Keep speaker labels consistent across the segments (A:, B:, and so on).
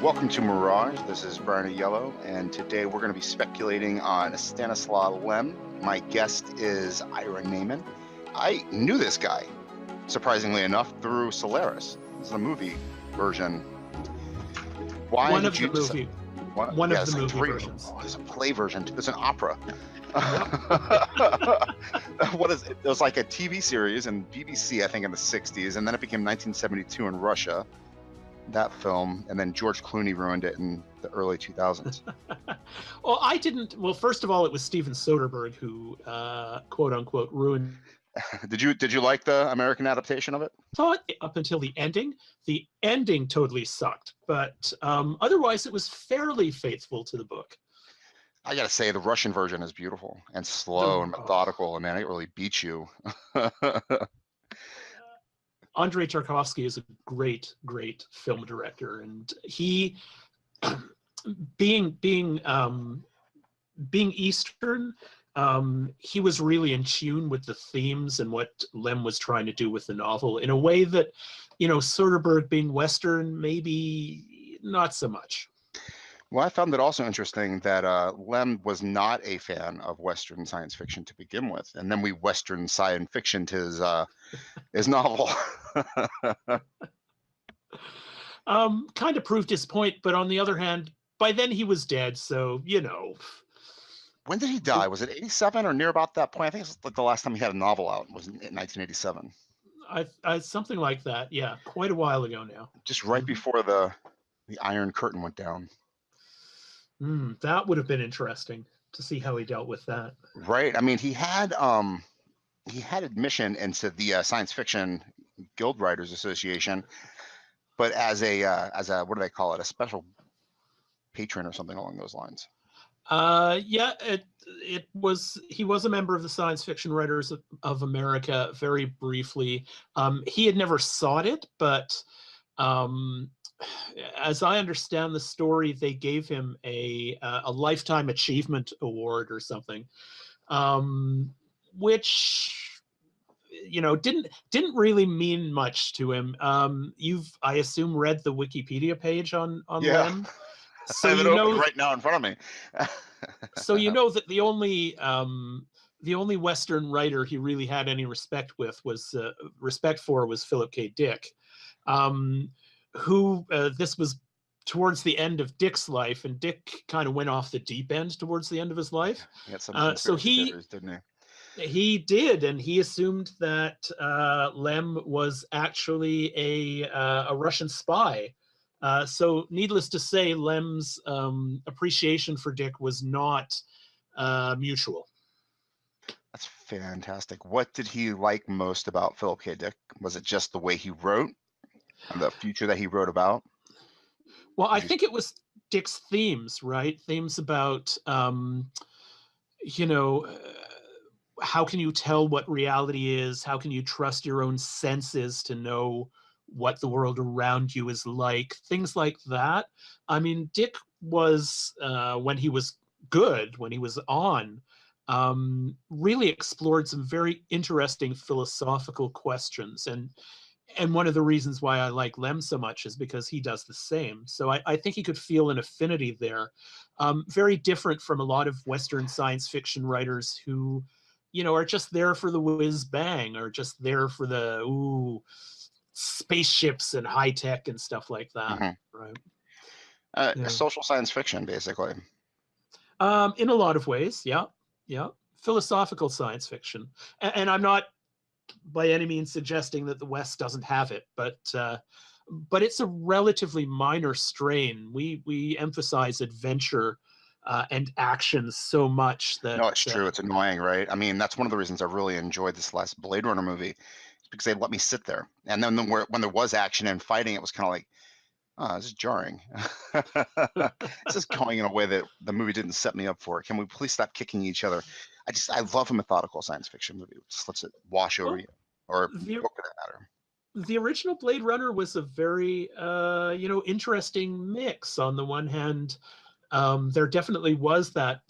A: Welcome to Mirage. This is Bryan Aiello, and today we're going to be speculating on Stanisław Lem. My guest is Ira Nayman. I knew this guy, surprisingly enough, through Solaris. This is a movie version. Why
B: One
A: did
B: of
A: you
B: the movie. One of the movie versions.
A: Oh, there's a play version. There's an opera. What is it? It was like a TV series in BBC, I think, in the 60s, and then it became 1972 in Russia. That film, and then George Clooney ruined it in the early 2000s.
B: Well, I didn't. Well, first of all, it was Steven Soderbergh who, quote unquote, ruined.
A: Did you like the American adaptation of it?
B: Thought up until the ending. The ending totally sucked, but otherwise it was fairly faithful to the book.
A: I gotta say, the Russian version is beautiful and slow and methodical, and man, it really beats you.
B: Andrei Tarkovsky is a great, great film director, and he, being Eastern, he was really in tune with the themes and what Lem was trying to do with the novel in a way that, Soderbergh being Western, maybe not so much.
A: Well, I found it also interesting that Lem was not a fan of Western science fiction to begin with, and then we Western science fictioned his novel.
B: Kind of proved his point, but on the other hand, by then he was dead, so
A: When did he die? Was it 87 or near about that point? I think it's like the last time he had a novel out was in 1987.
B: I something like that. Yeah, quite a while ago now.
A: Just right before the Iron Curtain went down.
B: That would have been interesting to see how he dealt with that.
A: Right. I mean, he had admission into the Science Fiction Guild Writers Association, but as a what do they call it? A special patron or something along those lines.
B: Yeah, he was a member of the Science Fiction Writers of America very briefly. He had never sought it, but as I understand the story, they gave him a Lifetime Achievement Award or something, which didn't really mean much to him. You've, I assume, read the Wikipedia page on Lem,
A: so I have it open right now in front of me.
B: So that the only Western writer he really had any respect for was Philip K. Dick. Who this was towards the end of Dick's life, and Dick kind of went off the deep end towards the end of his life.
A: So didn't
B: he did, and he assumed that Lem was actually a Russian spy. So needless to say, Lem's appreciation for Dick was not mutual.
A: That's fantastic. What did he like most about Philip K. Dick? Was it just the way he wrote? And the future that he wrote about?
B: Well, I think it was Dick's themes, right? Themes about, how can you tell what reality is? How can you trust your own senses to know what the world around you is like? Things like that. I mean, Dick was, when he was good, when he was on, really explored some very interesting philosophical questions. And one of the reasons why I like Lem so much is because he does the same. So I think he could feel an affinity there. Very different from a lot of Western science fiction writers who, are just there for the whiz bang, or just there for the spaceships and high tech and stuff like that. Right?
A: Social science fiction, basically.
B: In a lot of ways, yeah. Philosophical science fiction, and I'm not by any means suggesting that the West doesn't have it, but it's a relatively minor strain. We emphasize adventure and action so much that...
A: No, it's true. It's annoying, right? I mean, that's one of the reasons I really enjoyed this last Blade Runner movie, because they let me sit there. And then when there was action and fighting, it was kind of like, oh, this is jarring. This is going in a way that the movie didn't set me up for. Can we please stop kicking each other? I love a methodical science fiction movie. Just lets it wash over you, or book for that matter.
B: The original Blade Runner was a very, interesting mix. On the one hand, there definitely was that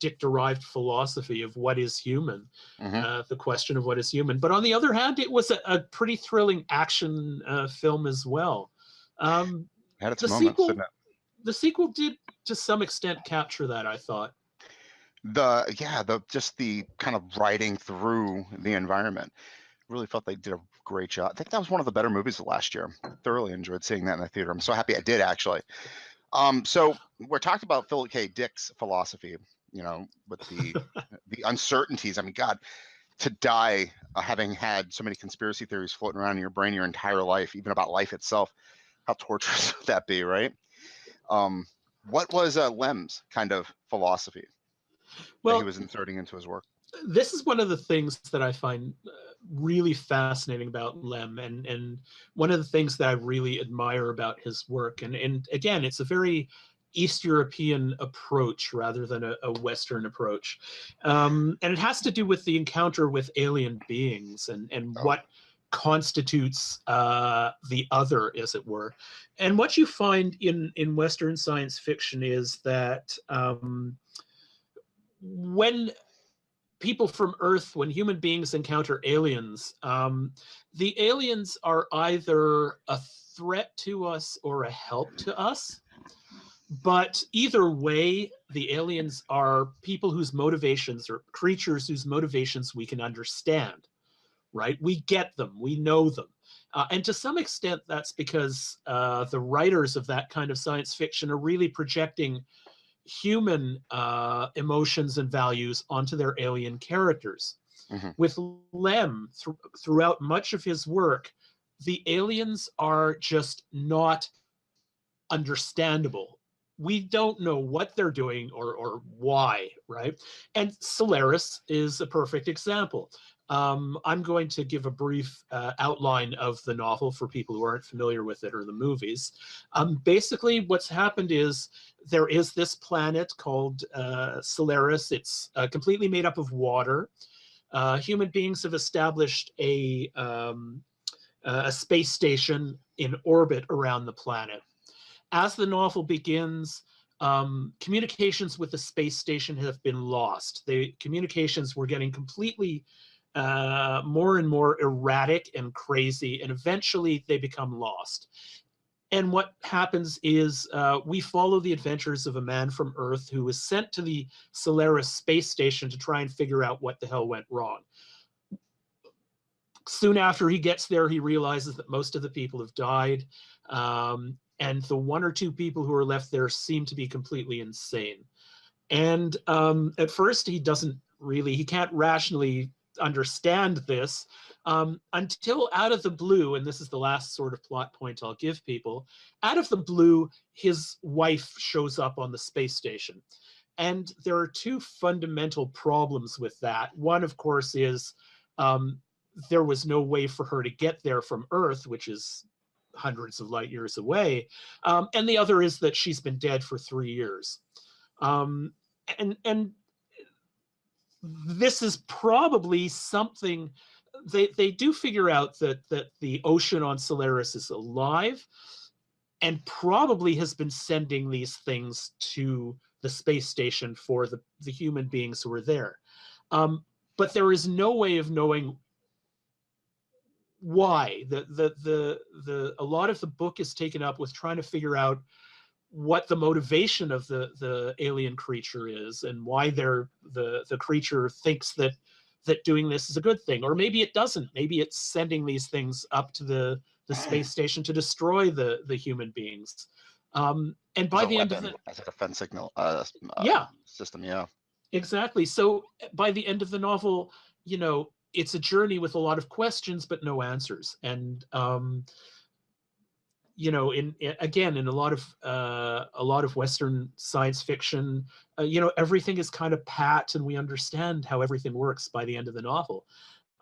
B: Dick-derived philosophy of what is human, the question of what is human. But on the other hand, it was a pretty thrilling action film as well.
A: Had its
B: The
A: moments, didn't
B: sequel,
A: it?
B: the sequel did to some extent capture that, I thought.
A: Just the kind of riding through the environment. Really felt they did a great job. I think that was one of the better movies of last year. Thoroughly enjoyed seeing that in the theater. I'm so happy I did, actually. So we're talking about Philip K. Dick's philosophy, with the uncertainties. I mean, God, to die having had so many conspiracy theories floating around in your brain your entire life, even about life itself, how torturous would that be, right? What was Lem's kind of philosophy that he
B: Well,
A: was inserting into his work?
B: this is one of the things that I find really fascinating about Lem, and one of the things that I really admire about his work. And again, it's a very East European approach rather than a Western approach, and it has to do with the encounter with alien beings and
A: Oh,
B: what constitutes the other, as it were. And what you find in Western science fiction is that when people from Earth, when human beings encounter aliens, the aliens are either a threat to us or a help to us. But either way, the aliens are people whose motivations, or creatures whose motivations we can understand, right? We get them, we know them. And to some extent, that's because the writers of that kind of science fiction are really projecting human emotions and values onto their alien characters.
A: mm-hmm.
B: With Lem, throughout much of his work, the aliens are just not understandable. We don't know what they're doing or why, right? And Solaris is a perfect example. I'm going to give a brief outline of the novel for people who aren't familiar with it or the movies. Basically, what's happened is there is this planet called Solaris. It's completely made up of water. Human beings have established a space station in orbit around the planet. As the novel begins, communications with the space station have been lost. The communications were getting completely more and more erratic and crazy, and eventually they become lost. And what happens is we follow the adventures of a man from Earth who was sent to the Solaris space station to try and figure out what the hell went wrong. Soon after he gets there, he realizes that most of the people have died. And the one or two people who are left there seem to be completely insane. And at first, he can't rationally understand this until out of the blue, and this is the last sort of plot point I'll give people, out of the blue, his wife shows up on the space station. And there are two fundamental problems with that. One, of course, is there was no way for her to get there from Earth, which is hundreds of light years away. And the other is that she's been dead for 3 years. And this is probably something they do figure out that the ocean on Solaris is alive and probably has been sending these things to the space station for the human beings who are there. But there is no way of knowing why. A lot of the book is taken up with trying to figure out what the motivation of the alien creature is and why the creature thinks that doing this is a good thing, or maybe it doesn't. Maybe it's sending these things up to the space station to destroy the human beings. And
A: As
B: by
A: a
B: the end of
A: weapon,
B: the
A: as a defense signal
B: yeah,
A: system. Yeah.
B: exactly. So by the end of the novel, it's a journey with a lot of questions but no answers. And in a lot of Western science fiction, everything is kind of pat, and we understand how everything works by the end of the novel.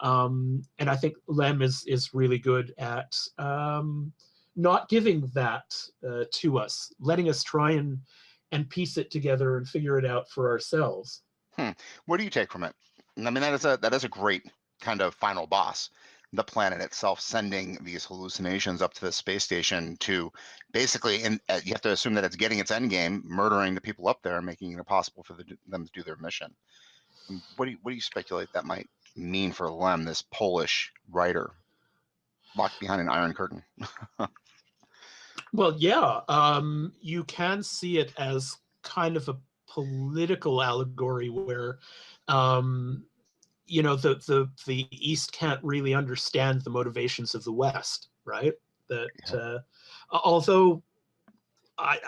B: And I think Lem is really good at not giving that to us, letting us try and piece it together and figure it out for ourselves.
A: What do you take from it? I mean, that is a great kind of final boss. The planet itself sending these hallucinations up to the space station to basically, and you have to assume that it's getting its end game, murdering the people up there and making it impossible for them to do their mission. What do you speculate that might mean for Lem, this Polish writer locked behind an iron curtain?
B: Well, yeah, you can see it as kind of a political allegory where, um, the East can't really understand the motivations of the West, right? That although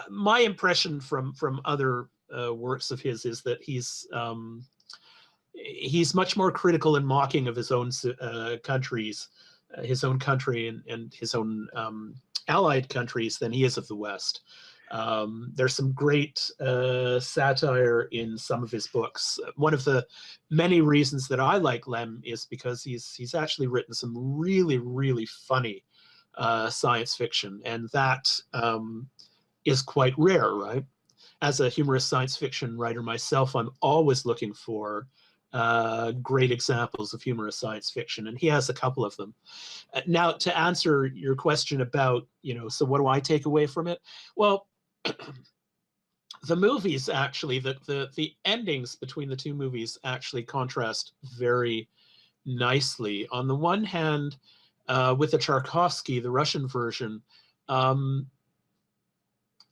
B: my impression from other works of his is that he's much more critical and mocking of his own countries, his own country and his own allied countries than he is of the West. There's some great satire in some of his books. One of the many reasons that I like Lem is because he's actually written some really, really funny science fiction, and that is quite rare, right? As a humorous science fiction writer myself, I'm always looking for great examples of humorous science fiction, and he has a couple of them. Now, to answer your question about, so what do I take away from it? Well, the movies actually, the endings between the two movies actually contrast very nicely. On the one hand, with the Tarkovsky, the Russian version,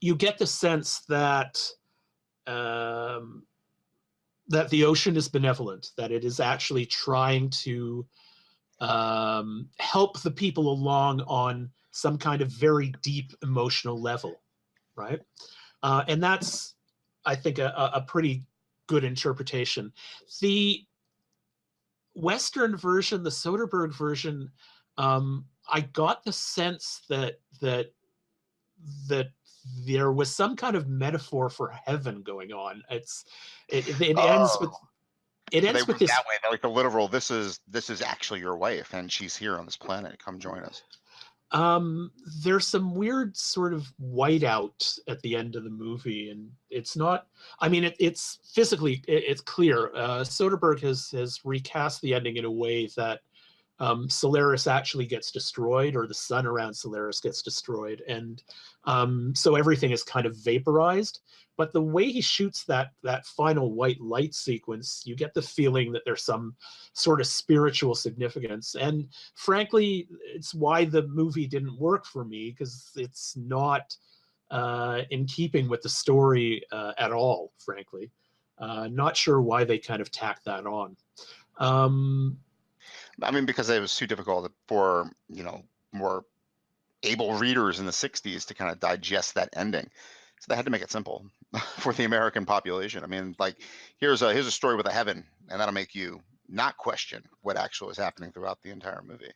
B: you get the sense that that the ocean is benevolent, that it is actually trying to help the people along on some kind of very deep emotional level, right? And that's, I think, a pretty good interpretation. The Western version, the Soderbergh version, I got the sense that there was some kind of metaphor for heaven going on. It ends with
A: they
B: this.
A: that way. They're like the literal. This is actually your wife, and she's here on this planet. Come join us.
B: There's some weird sort of whiteout at the end of the movie, and it's not. I mean, it's physically it's clear. Soderbergh has recast the ending in a way that Solaris actually gets destroyed, or the sun around Solaris gets destroyed, and so everything is kind of vaporized. But the way he shoots that final white light sequence, you get the feeling that there's some sort of spiritual significance. And frankly, it's why the movie didn't work for me, because it's not in keeping with the story at all, frankly. Not sure why they kind of tacked that on.
A: I mean, because it was too difficult for, more able readers in the 60s to kind of digest that ending. So they had to make it simple for the American population. I mean, like, here's a story with a heaven, and that'll make you not question what actually was happening throughout the entire movie.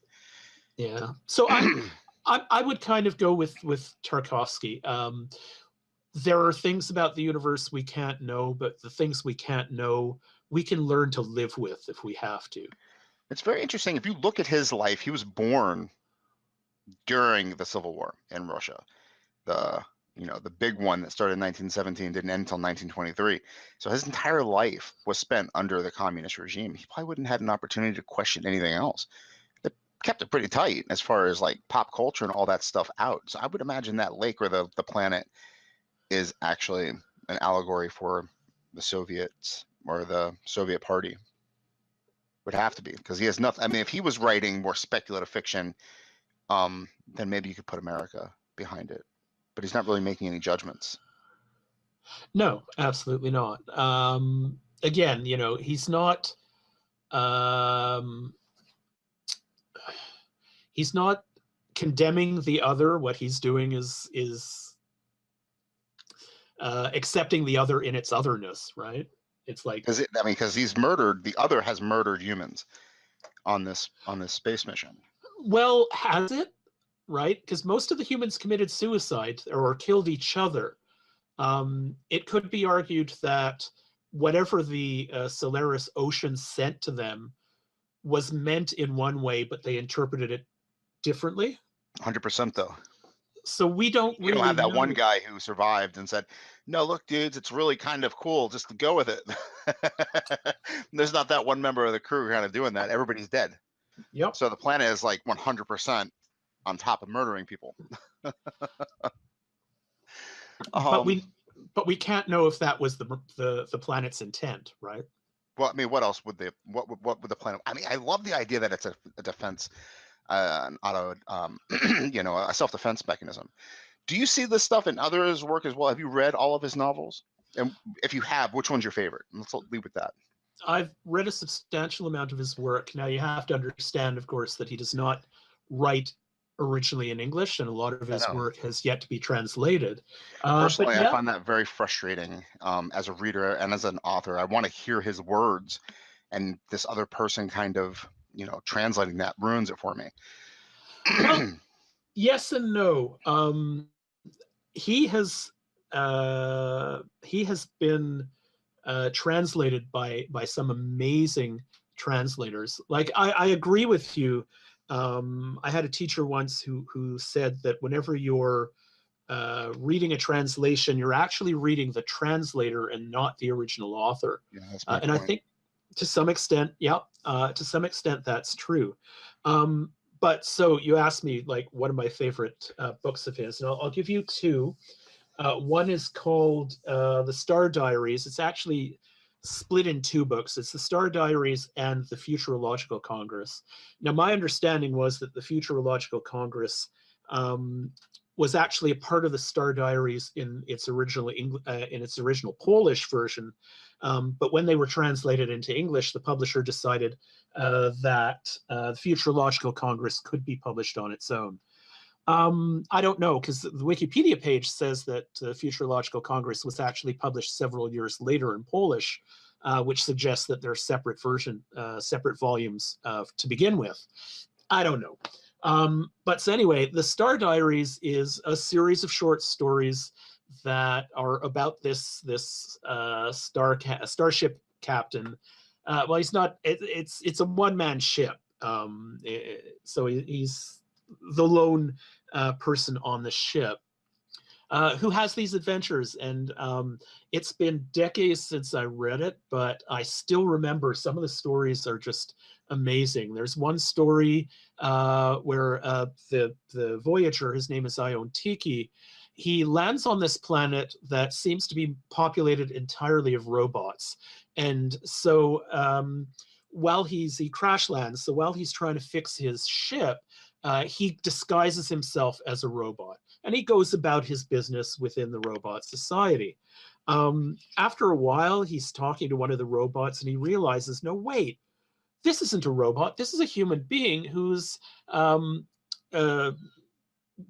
B: Yeah. So I would kind of go with Tarkovsky. There are things about the universe we can't know, but the things we can't know, we can learn to live with if we have to.
A: It's very interesting. If you look at his life, he was born during the Civil War in Russia. The big one that started in 1917 didn't end until 1923. So his entire life was spent under the communist regime. He probably wouldn't have had an opportunity to question anything else. They kept it pretty tight as far as like pop culture and all that stuff out. So I would imagine that lake or the planet is actually an allegory for the Soviets or the Soviet Party. Would have to be, because he has nothing. I mean, if he was writing more speculative fiction, then maybe you could put America behind it. But he's not really making any judgments.
B: No, absolutely not. Again, he's not. He's not condemning the other. What he's doing is accepting the other in its otherness, right? It's like,
A: because he's murdered. The other has murdered humans on this space mission.
B: Well, has it? Right? Because most of the humans committed suicide or killed each other. It could be argued that whatever the Solaris ocean sent to them was meant in one way, but they interpreted it differently.
A: 100% though.
B: So we don't really
A: have that
B: know.
A: one guy who survived and said, no, look, dudes, it's really kind of cool just to go with it. There's not that one member of the crew kind of doing that. Everybody's dead.
B: Yep.
A: So the planet is like 100% on top of murdering people.
B: But we can't know if that was the planet's intent, right?
A: Well, I mean, what else would what would the planet? I mean, I love the idea that it's a defense, an auto, a self-defense mechanism, Do you see this stuff in others' work as well? Have you read all of his novels? And if you have, which one's your favorite? Let's leave with that.
B: I've read a substantial amount of his work. Now, you have to understand, of course, that he does not write originally in English, and a lot of
A: I
B: his
A: know.
B: work has yet to be translated. But
A: Personally, I
B: yeah,
A: find that very frustrating as a reader and as an author. I want to hear his words, and this other person kind of, translating that ruins it for me.
B: well, yes and no. He has he has been translated by some amazing translators. Like I agree with you. I had a teacher once who said that whenever you're reading a translation, you're actually reading the translator and not the original author.
A: Yeah, that's my
B: And I
A: point.
B: think to some extent, yeah, to some extent that's true. But so you asked me like one of my favorite books of his, and I'll give you two. One is called The Star Diaries. It's actually split in two books. It's The Star Diaries and The Futurological Congress. Now, my understanding was that the Futurological Congress was actually a part of the Star Diaries in its original Polish version. But when they were translated into English, the publisher decided that the Futurological Congress could be published on its own. I don't know, because the Wikipedia page says that Futurological Congress was actually published several years later in Polish, which suggests that they're separate separate volumes to begin with. I don't know. But so anyway, the Star Diaries is a series of short stories that are about this starship captain. Well, he's not. It's a one-man ship. So he's the lone person on the ship who has these adventures. And it's been decades since I read it, but I still remember some of the stories are just amazing. There's one story where the Voyager, his name is Iontiki, he lands on this planet that seems to be populated entirely of robots. And so while he crash lands, so while he's trying to fix his ship, he disguises himself as a robot, and he goes about his business within the robot society. After a while, he's talking to one of the robots, and he realizes, no, wait, this isn't a robot. This is a human being who's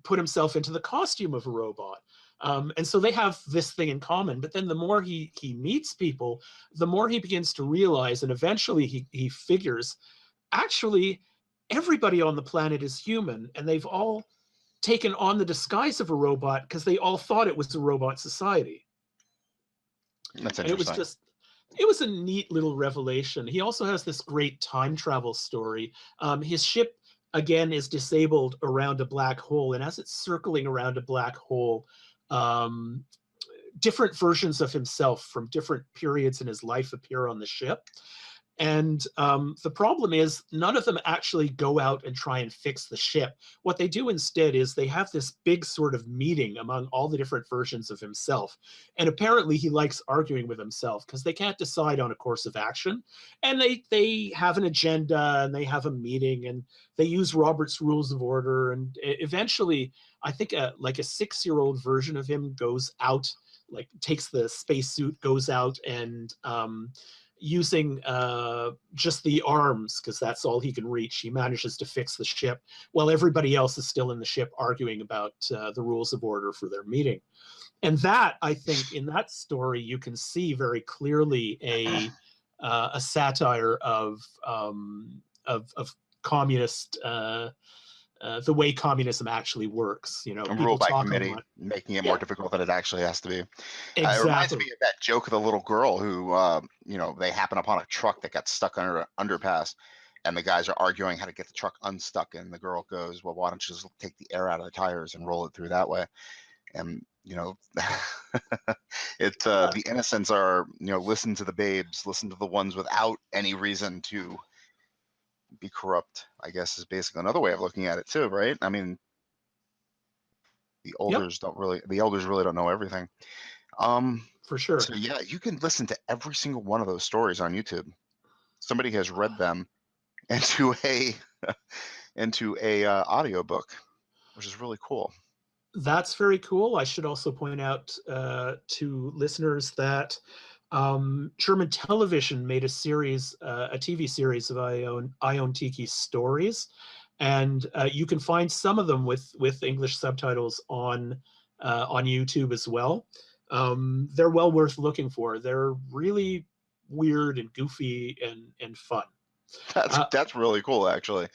B: put himself into the costume of a robot. And so they have this thing in common. But then the more he meets people, the more he begins to realize, and eventually he figures, actually, everybody on the planet is human, and they've all taken on the disguise of a robot because they all thought it was a robot society.
A: That's
B: And
A: interesting.
B: it was a neat little revelation. He also has this great time travel story. His ship, again, is disabled around a black hole, and as it's circling around a black hole, different versions of himself from different periods in his life appear on the ship. And the problem is none of them actually go out and try and fix the ship. What they do instead is they have this big sort of meeting among all the different versions of himself. And apparently he likes arguing with himself because they can't decide on a course of action. And they have an agenda, and they have a meeting, and they use Robert's Rules of Order. And eventually, I think like a 6-year-old version of him goes out, like takes the spacesuit, goes out, and using just the arms, because that's all he can reach, he manages to fix the ship while everybody else is still in the ship arguing about the rules of order for their meeting. And that, I think, in that story, you can see very clearly a satire of communist, the way communism actually works. You know, people
A: Rule by
B: talk a
A: committee,
B: lot.
A: making it more
B: Yeah,
A: difficult than it actually has to be. It reminds
B: exactly.
A: me of that joke of the little girl who, they happen upon a truck that got stuck under an underpass, and the guys are arguing how to get the truck unstuck. And the girl goes, "Well, why don't you just take the air out of the tires and roll it through that way?" And
B: Yeah.
A: the innocents are, listen to the babes, listen to the ones without any reason to be corrupt, I guess, is basically another way of looking at it too, right? I mean,
B: Yep,
A: the elders really don't know everything. Um,
B: for sure.
A: so yeah, you can listen to every single one of those stories on YouTube. Somebody has read them into a audiobook, which is really cool.
B: That's very cool. I should also point out to listeners that German television made a series, a TV series of Ion Tiki stories, and you can find some of them with English subtitles on YouTube as well. They're well worth looking for. They're really weird and goofy and fun.
A: That's really cool, actually.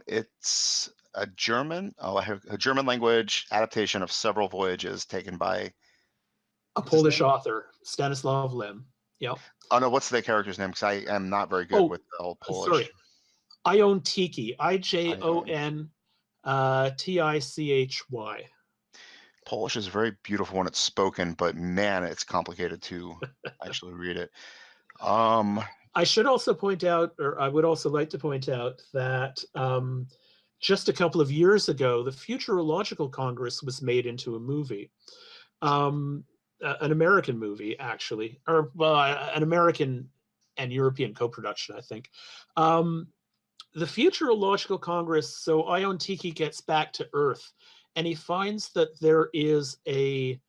A: It's a German language adaptation of several voyages taken by,
B: A
A: what's his
B: Polish
A: name?
B: author, Stanisław Lem. Yep.
A: Oh no, what's the character's name? Because I am not very good
B: Oh,
A: with the whole
B: sorry.
A: Polish.
B: Ion Tiki.
A: I don't.
B: IJON TICHY.
A: Polish is very beautiful when it's spoken, but man, it's complicated to actually read it.
B: I should also point out, or I would also like to point out that just a couple of years ago, the Futurological Congress was made into a movie. An American movie, actually, or well, an American and European co-production, I think. The Futurological Congress, so Ion Tiki gets back to Earth, and he finds that there is a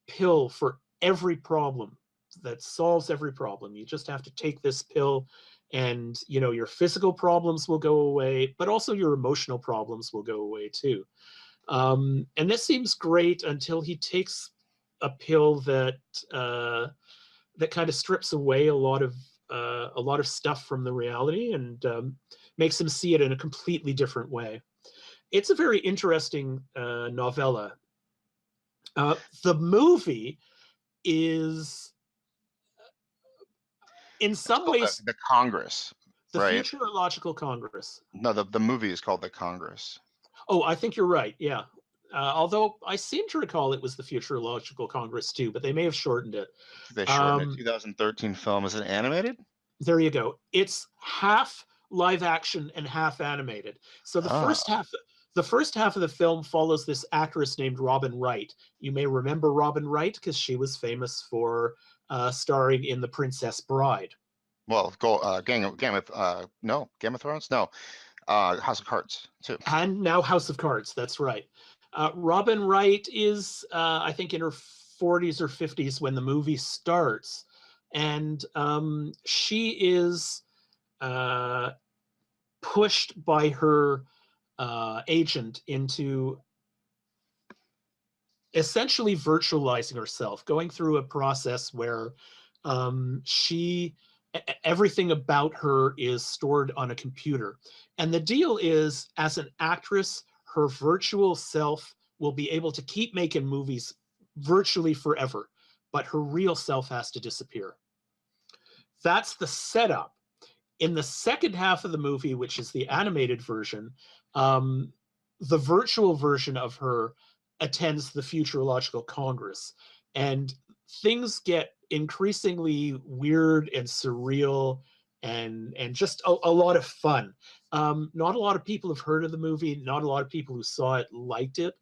B: pill for every problem that solves every problem. You just have to take this pill, and your physical problems will go away, but also your emotional problems will go away too. And this seems great until he takes a pill that kind of strips away a lot of stuff from the reality and makes him see it in a completely different way. It's a very interesting novella. The movie is, in some ways,
A: the Congress,
B: the
A: right?
B: Futurological Congress.
A: No, the movie is called The Congress.
B: Oh, I think you're right. Yeah. Although I seem to recall it was the Futurological Congress too, but they may have shortened it.
A: They shortened a 2013 film. Is it animated?
B: There you go. It's half live action and half animated. So the
A: Ah,
B: first half of the film follows this actress named Robin Wright. You may remember Robin Wright because she was famous for starring in The Princess Bride.
A: well, Game of Thrones? No, House of Cards too.
B: And now House of Cards. That's right. Robin Wright is, I think, in her 40s or 50s when the movie starts, and she is pushed by her agent into essentially virtualizing herself, going through a process where everything about her is stored on a computer. And the deal is, as an actress, her virtual self will be able to keep making movies virtually forever, but her real self has to disappear. That's the setup. In the second half of the movie, which is the animated version, the virtual version of her attends the Futurological Congress, and things get increasingly weird and surreal and just a lot of fun. Not a lot of people have heard of the movie. Not a lot of people who saw it liked it.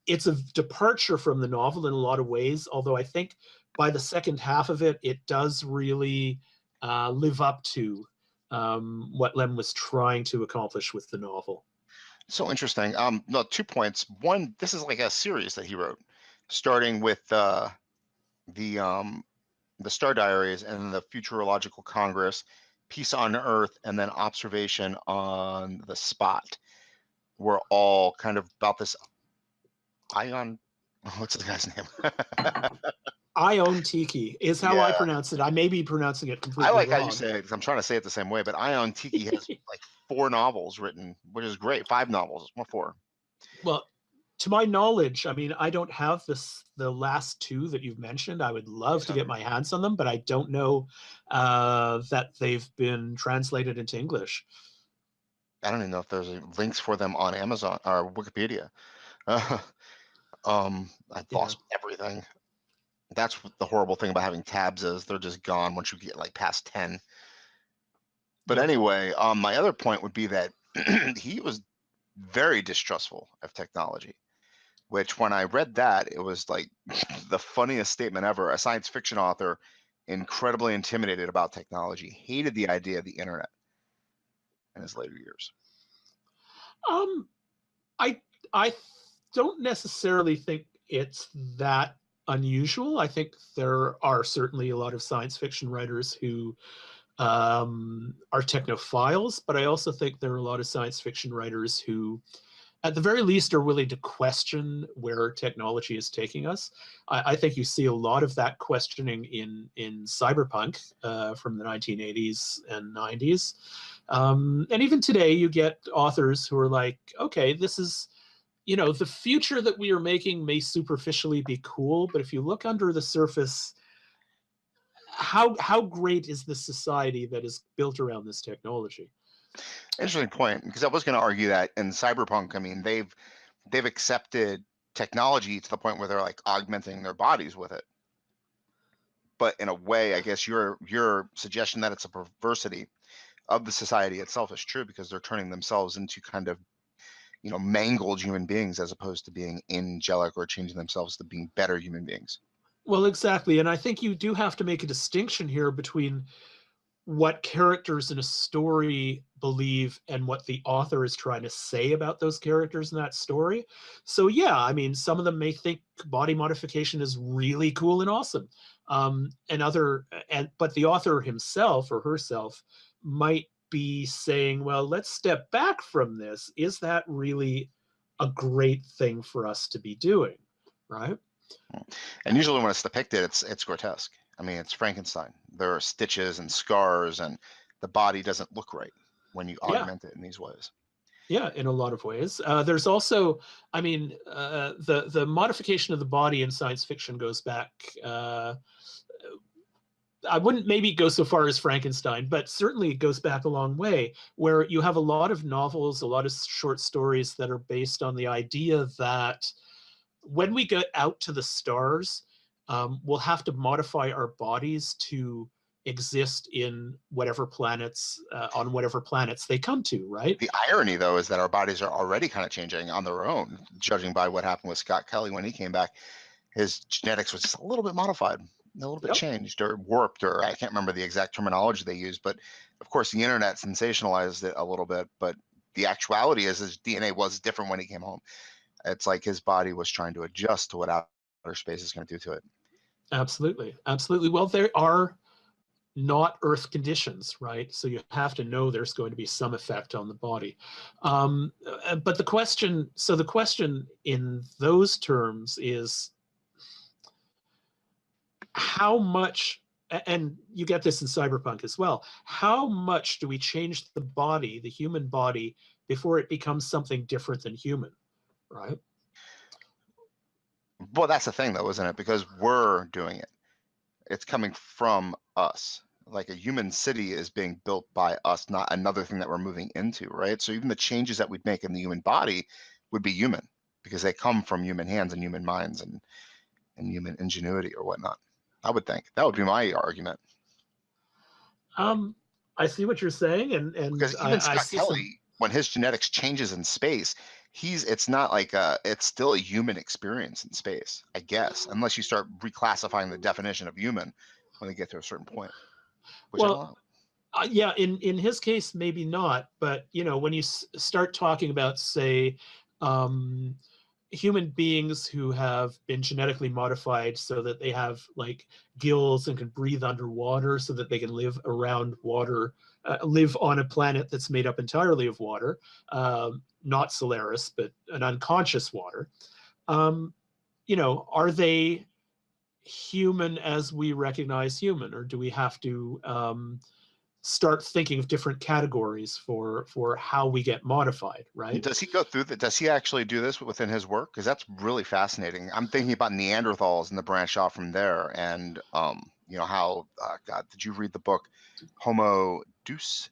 B: It's a departure from the novel in a lot of ways, although I think by the second half of it, it does really live up to what Lem was trying to accomplish with the novel.
A: So interesting. No, 2 points. One, this is like a series that he wrote, starting with the Star Diaries and then the Futurological Congress, Peace on Earth, and then Observation on the Spot. Were all kind of about this Ion. What's the guy's name?
B: Ion Tiki is how I
A: Yeah,
B: pronounce it. I may be pronouncing it
A: I
B: completely
A: like how
B: wrong.
A: you say it because I'm trying to say it the same way. But Ion Tiki has like 4 novels written, which is great. 5 novels, more 4.
B: Well, to my knowledge, I mean, I don't have the last 2 that you've mentioned. I would love to get my hands on them, but I don't know that they've been translated into English.
A: I don't even know if there's links for them on Amazon or Wikipedia. I've lost everything. That's what the horrible thing about having tabs is they're just gone once you get like past 10. But anyway, my other point would be that he was very distrustful of technology, which when I read that, it was like the funniest statement ever. A science fiction author, incredibly intimidated about technology, hated the idea of the internet in his later years.
B: I don't necessarily think it's that unusual. I think there are certainly a lot of science fiction writers who are technophiles, but I also think there are a lot of science fiction writers who, at the very least, are willing to question where technology is taking us. I think you see a lot of that questioning in cyberpunk from the 1980s and 90s. And even today, you get authors who are like, okay, this is, the future that we are making may superficially be cool, but if you look under the surface, how great is the society that is built around this technology?
A: Interesting point, because I was going to argue that in cyberpunk, I mean, they've accepted technology to the point where they're like augmenting their bodies with it. But in a way, I guess your suggestion that it's a perversity of the society itself is true, because they're turning themselves into kind of, mangled human beings, as opposed to being angelic or changing themselves to being better human beings.
B: Well, exactly. And I think you do have to make a distinction here between what characters in a story believe and what the author is trying to say about those characters in that story. So yeah, I mean, some of them may think body modification is really cool and awesome. But the author himself or herself might be saying, well, let's step back from this. Is that really a great thing for us to be doing? Right?
A: And usually when it's depicted, it's grotesque. I mean, it's Frankenstein. There are stitches and scars, and the body doesn't look right when you
B: Yeah.
A: augment it in these ways.
B: Yeah, in a lot of ways. There's also, I mean, the modification of the body in science fiction goes back. I wouldn't maybe go so far as Frankenstein, but certainly it goes back a long way, where you have a lot of novels, a lot of short stories that are based on the idea that when we get out to the stars, we'll have to modify our bodies to exist in whatever planets, on whatever planets they come to, right?
A: The irony, though, is that our bodies are already kind of changing on their own, judging by what happened with Scott Kelly when he came back. His genetics was just a little bit modified, a little bit changed or warped, or I can't remember the exact terminology they used, but of course the internet sensationalized it a little bit. But the actuality is his DNA was different when he came home. It's like his body was trying to adjust to what outer space is going to do to it.
B: Absolutely. Absolutely. Well, there are not Earth conditions, right? So you have to know there's going to be some effect on the body. But the question in those terms is how much, and you get this in cyberpunk as well, how much do we change the body, the human body, before it becomes something different than human, right?
A: Well, that's the thing, though, isn't it? Because we're doing it. It's coming from us. Like a human city is being built by us, not another thing that we're moving into, right? So even the changes that we'd make in the human body would be human, because they come from human hands and human minds and human ingenuity or whatnot. I would think that would be my argument.
B: I see what you're saying, and
A: Because even
B: I
A: Scott
B: see
A: Kelly, when his genetics changes in space, it's not like it's still a human experience in space, I guess, unless you start reclassifying the definition of human when they get to a certain point, which I don't know.
B: Yeah, in his case, maybe not. But when you start talking about, say, human beings who have been genetically modified so that they have like gills and can breathe underwater, so that they can live around water, live on a planet that's made up entirely of water, not Solaris, but an unconscious water. Are they human as we recognize human, or do we have to start thinking of different categories for how we get modified, right?
A: Does he go through that? Does he actually do this within his work? Because that's really fascinating. I'm thinking about Neanderthals and the branch off from there, and how God, did you read the book Homo Dos,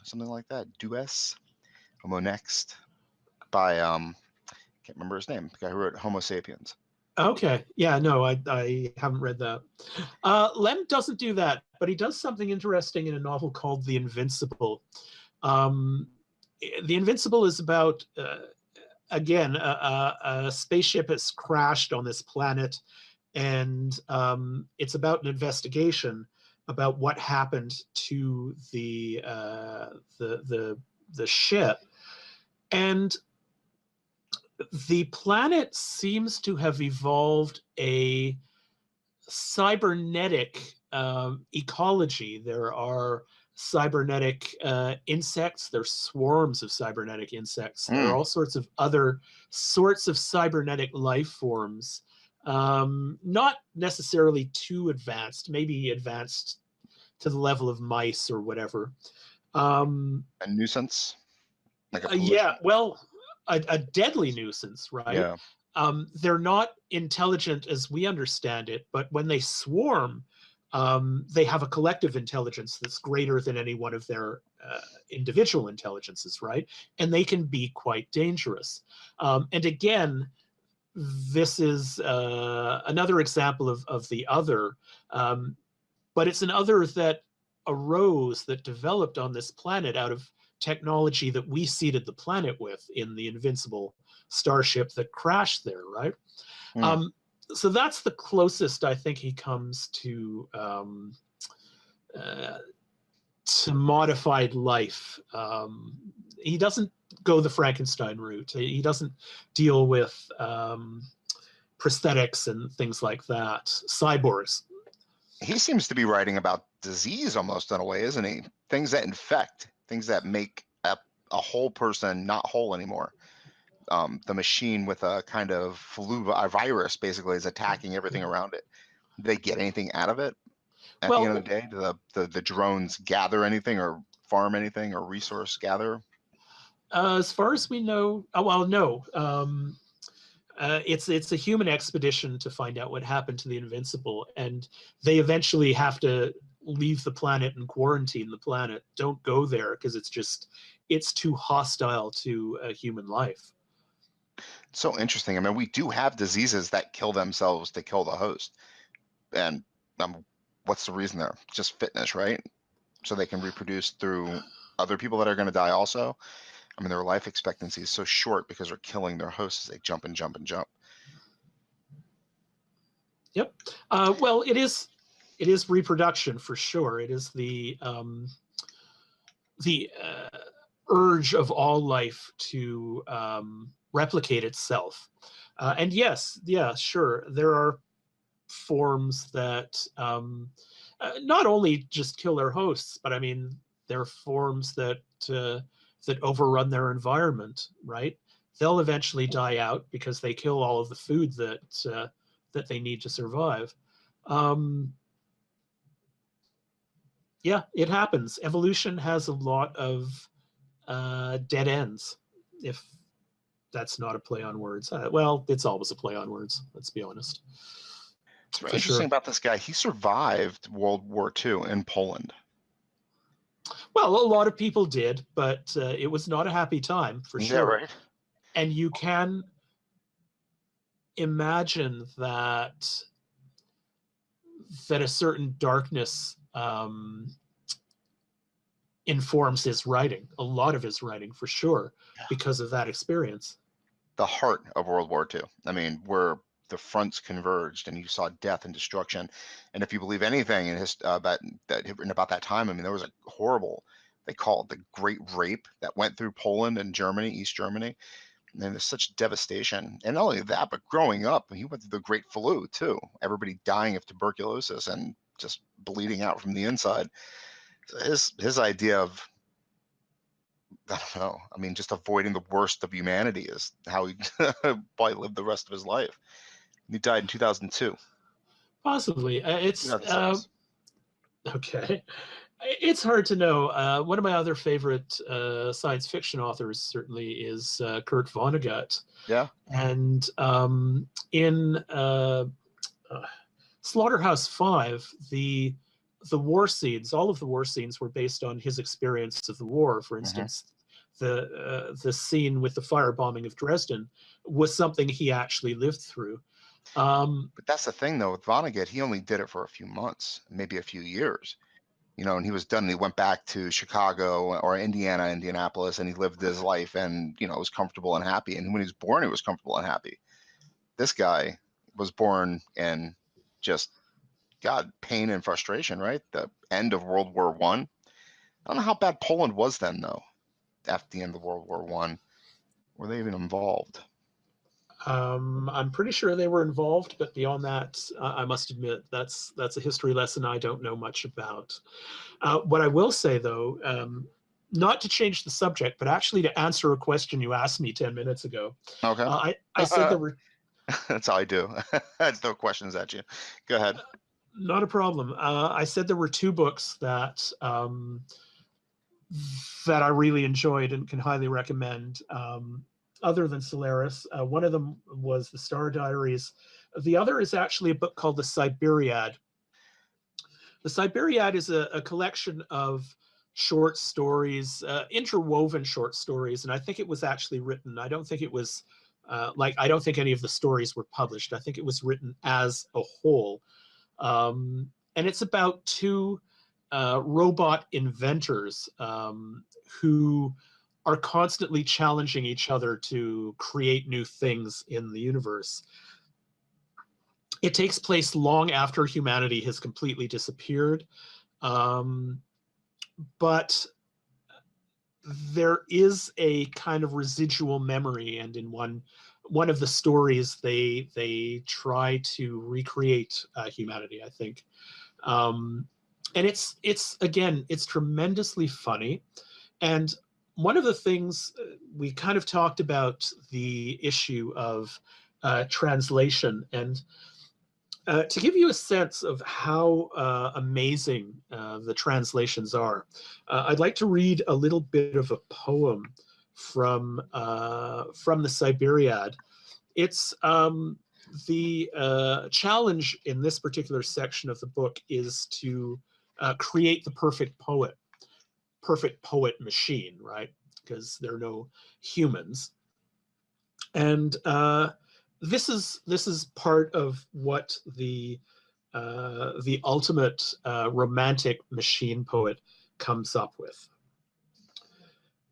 A: something like that? Dues, Homo Next, by can't remember his name. The guy who wrote Homo Sapiens.
B: Okay, yeah, no, I haven't read that. Lem doesn't do that, but he does something interesting in a novel called The Invincible. The Invincible is about again a spaceship has crashed on this planet, and it's about an investigation about what happened to the ship. And The planet seems to have evolved a cybernetic ecology. There are cybernetic insects. There's swarms of cybernetic insects. There are all sorts of other sorts of cybernetic life forms. Not necessarily too advanced, maybe advanced to the level of mice or whatever.
A: A nuisance, like a pollution.
B: Yeah, well, a deadly nuisance, right?
A: Yeah.
B: They're not intelligent as we understand it, but when they swarm, they have a collective intelligence that's greater than any one of their individual intelligences, right? And they can be quite dangerous. And again, this is another example of the other, but it's an other that arose, that developed on this planet out of technology that we seeded the planet with in the Invincible starship that crashed there, right? So that's the closest I think he comes to modified life. He doesn't go the Frankenstein route. He doesn't deal with prosthetics and things like that, cyborgs.
A: He seems to be writing about disease almost in a way, isn't he? Things that infect, things that make a whole person not whole anymore. The machine with a kind of flu virus basically is attacking everything around it. Do they get anything out of it? At the end of the day, do the drones gather anything or farm anything or resource gather?
B: As far as we know, well, no. It's a human expedition to find out what happened to the Invincible, and they eventually have to leave the planet and quarantine the planet. Don't go there because it's too hostile to human life.
A: So interesting. I mean, we do have diseases that kill themselves to kill the host, and what's the reason there? Just fitness, right? So they can reproduce through other people that are going to die also. I mean, their life expectancy is so short because they're killing their hosts as they jump and jump and jump.
B: Yep. Well, it is reproduction for sure. It is the urge of all life to replicate itself. And yes, yeah, sure, there are forms that not only just kill their hosts, but I mean, there are forms that overrun their environment, right? They'll eventually die out because they kill all of the food that they need to survive. Yeah, it happens. Evolution has a lot of dead ends, if that's not a play on words. Well, it's always a play on words, let's be honest.
A: It's very interesting about this guy. He survived World War II in Poland.
B: Well, a lot of people did, but it was not a happy time for sure.
A: Yeah, right.
B: And you can imagine that a certain darkness informs his writing, a lot of his writing for sure, because of that experience.
A: The heart of World War II. I mean, where the fronts converged and you saw death and destruction. And if you believe anything in about that time, I mean, there was a horrible, they call it the Great Rape that went through Poland and Germany, East Germany. And there's such devastation. And not only that, but growing up, he went through the Great Flu too. Everybody dying of tuberculosis and just bleeding out from the inside. So his idea of, I don't know, I mean, just avoiding the worst of humanity is how he probably lived the rest of his life. He died in 2002.
B: Possibly. It's okay. It's hard to know. One of my other favorite science fiction authors certainly is Kurt Vonnegut.
A: Yeah.
B: And in Slaughterhouse-Five, the war scenes, all of the war scenes were based on his experience of the war. For instance, the scene with the firebombing of Dresden was something he actually lived through.
A: But that's the thing, though, with Vonnegut, he only did it for a few months, maybe a few years. You know, and he was done. And he went back to Chicago or Indianapolis, and he lived his life and, you know, was comfortable and happy. And when he was born, he was comfortable and happy. This guy was born in just, God, pain and frustration, right? The end of World War I. I don't know how bad Poland was then, though, after the end of World War I. Were they even involved?
B: I'm pretty sure they were involved, but beyond that, I must admit that's a history lesson I don't know much about. What I will say, though, not to change the subject, but actually to answer a question you asked me 10 minutes ago,
A: Okay.
B: I said there were
A: That's how I do. I throw questions at you. Go ahead.
B: not a problem. I said there were two books that I really enjoyed and can highly recommend. Other than Solaris, one of them was the Star Diaries. The other is actually a book called the Siberiad. The Siberiad is a collection of short stories, interwoven short stories, and I think it was actually written. I don't think it was I don't think any of the stories were published. I think it was written as a whole, and it's about two robot inventors who are constantly challenging each other to create new things in the universe. It takes place long after humanity has completely disappeared, but there is a kind of residual memory, and in one of the stories, they try to recreate humanity, I think. And it's again, it's tremendously funny. And one of the things we kind of talked about the issue of translation, and to give you a sense of how amazing the translations are, I'd like to read a little bit of a poem from the Siberiad. It's the challenge in this particular section of the book is to create the perfect poet machine, right? Because there are no humans. And this is part of what the ultimate romantic machine poet comes up with.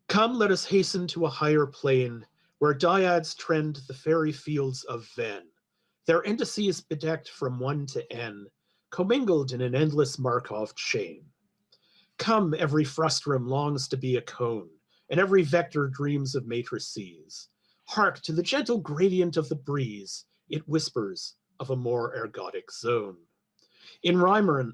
B: Come, let us hasten to a higher plane, where dyads trend the fairy fields of Ven, their indices bedecked from 1 to n, commingled in an endless Markov chain. Come, every frustrum longs to be a cone, and every vector dreams of matrices. Hark to the gentle gradient of the breeze, it whispers of a more ergodic zone. In Riemann,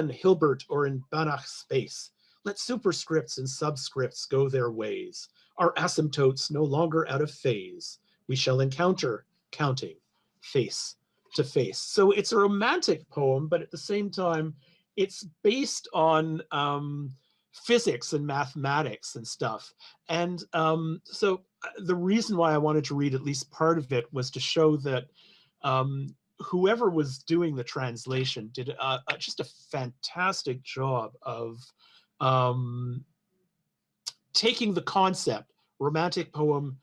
B: Hilbert, or in Banach space, let superscripts and subscripts go their ways. Our asymptotes no longer out of phase. We shall encounter, counting, face to face. So it's a romantic poem, but at the same time, it's based on physics and mathematics and stuff. And so the reason why I wanted to read at least part of it was to show that whoever was doing the translation did just a fantastic job of taking the concept, romantic poem,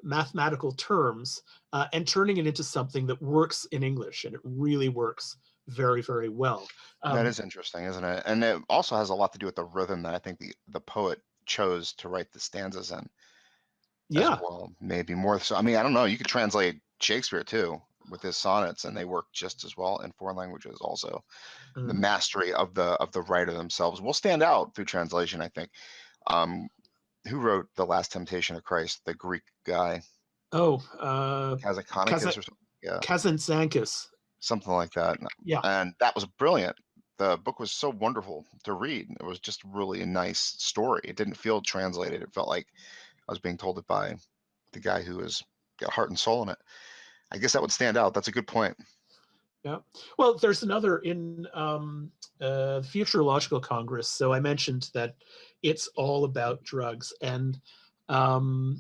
B: mathematical terms, and turning it into something that works in English, and it really works very, very well.
A: That is interesting, isn't it? And it also has a lot to do with the rhythm that I think the poet chose to write the stanzas in as
B: Yeah.
A: well. Maybe more so. I mean, I don't know. You could translate Shakespeare too with his sonnets, and they work just as well in foreign languages. Also, the
B: Mhm.
A: mastery of the writer themselves will stand out through translation, I think. Who wrote The Last Temptation of Christ? The Greek guy,
B: Oh,
A: Kazikonikis or something. Yeah,
B: Kazantzankis.
A: something like that.
B: Yeah.
A: And that was brilliant. The book was so wonderful to read. It was just really a nice story. It didn't feel translated. It felt like I was being told it by the guy who was got heart and soul in it. I guess that would stand out. That's a good point.
B: Yeah. Well, there's another in Futurological Congress. So I mentioned that it's all about drugs, and the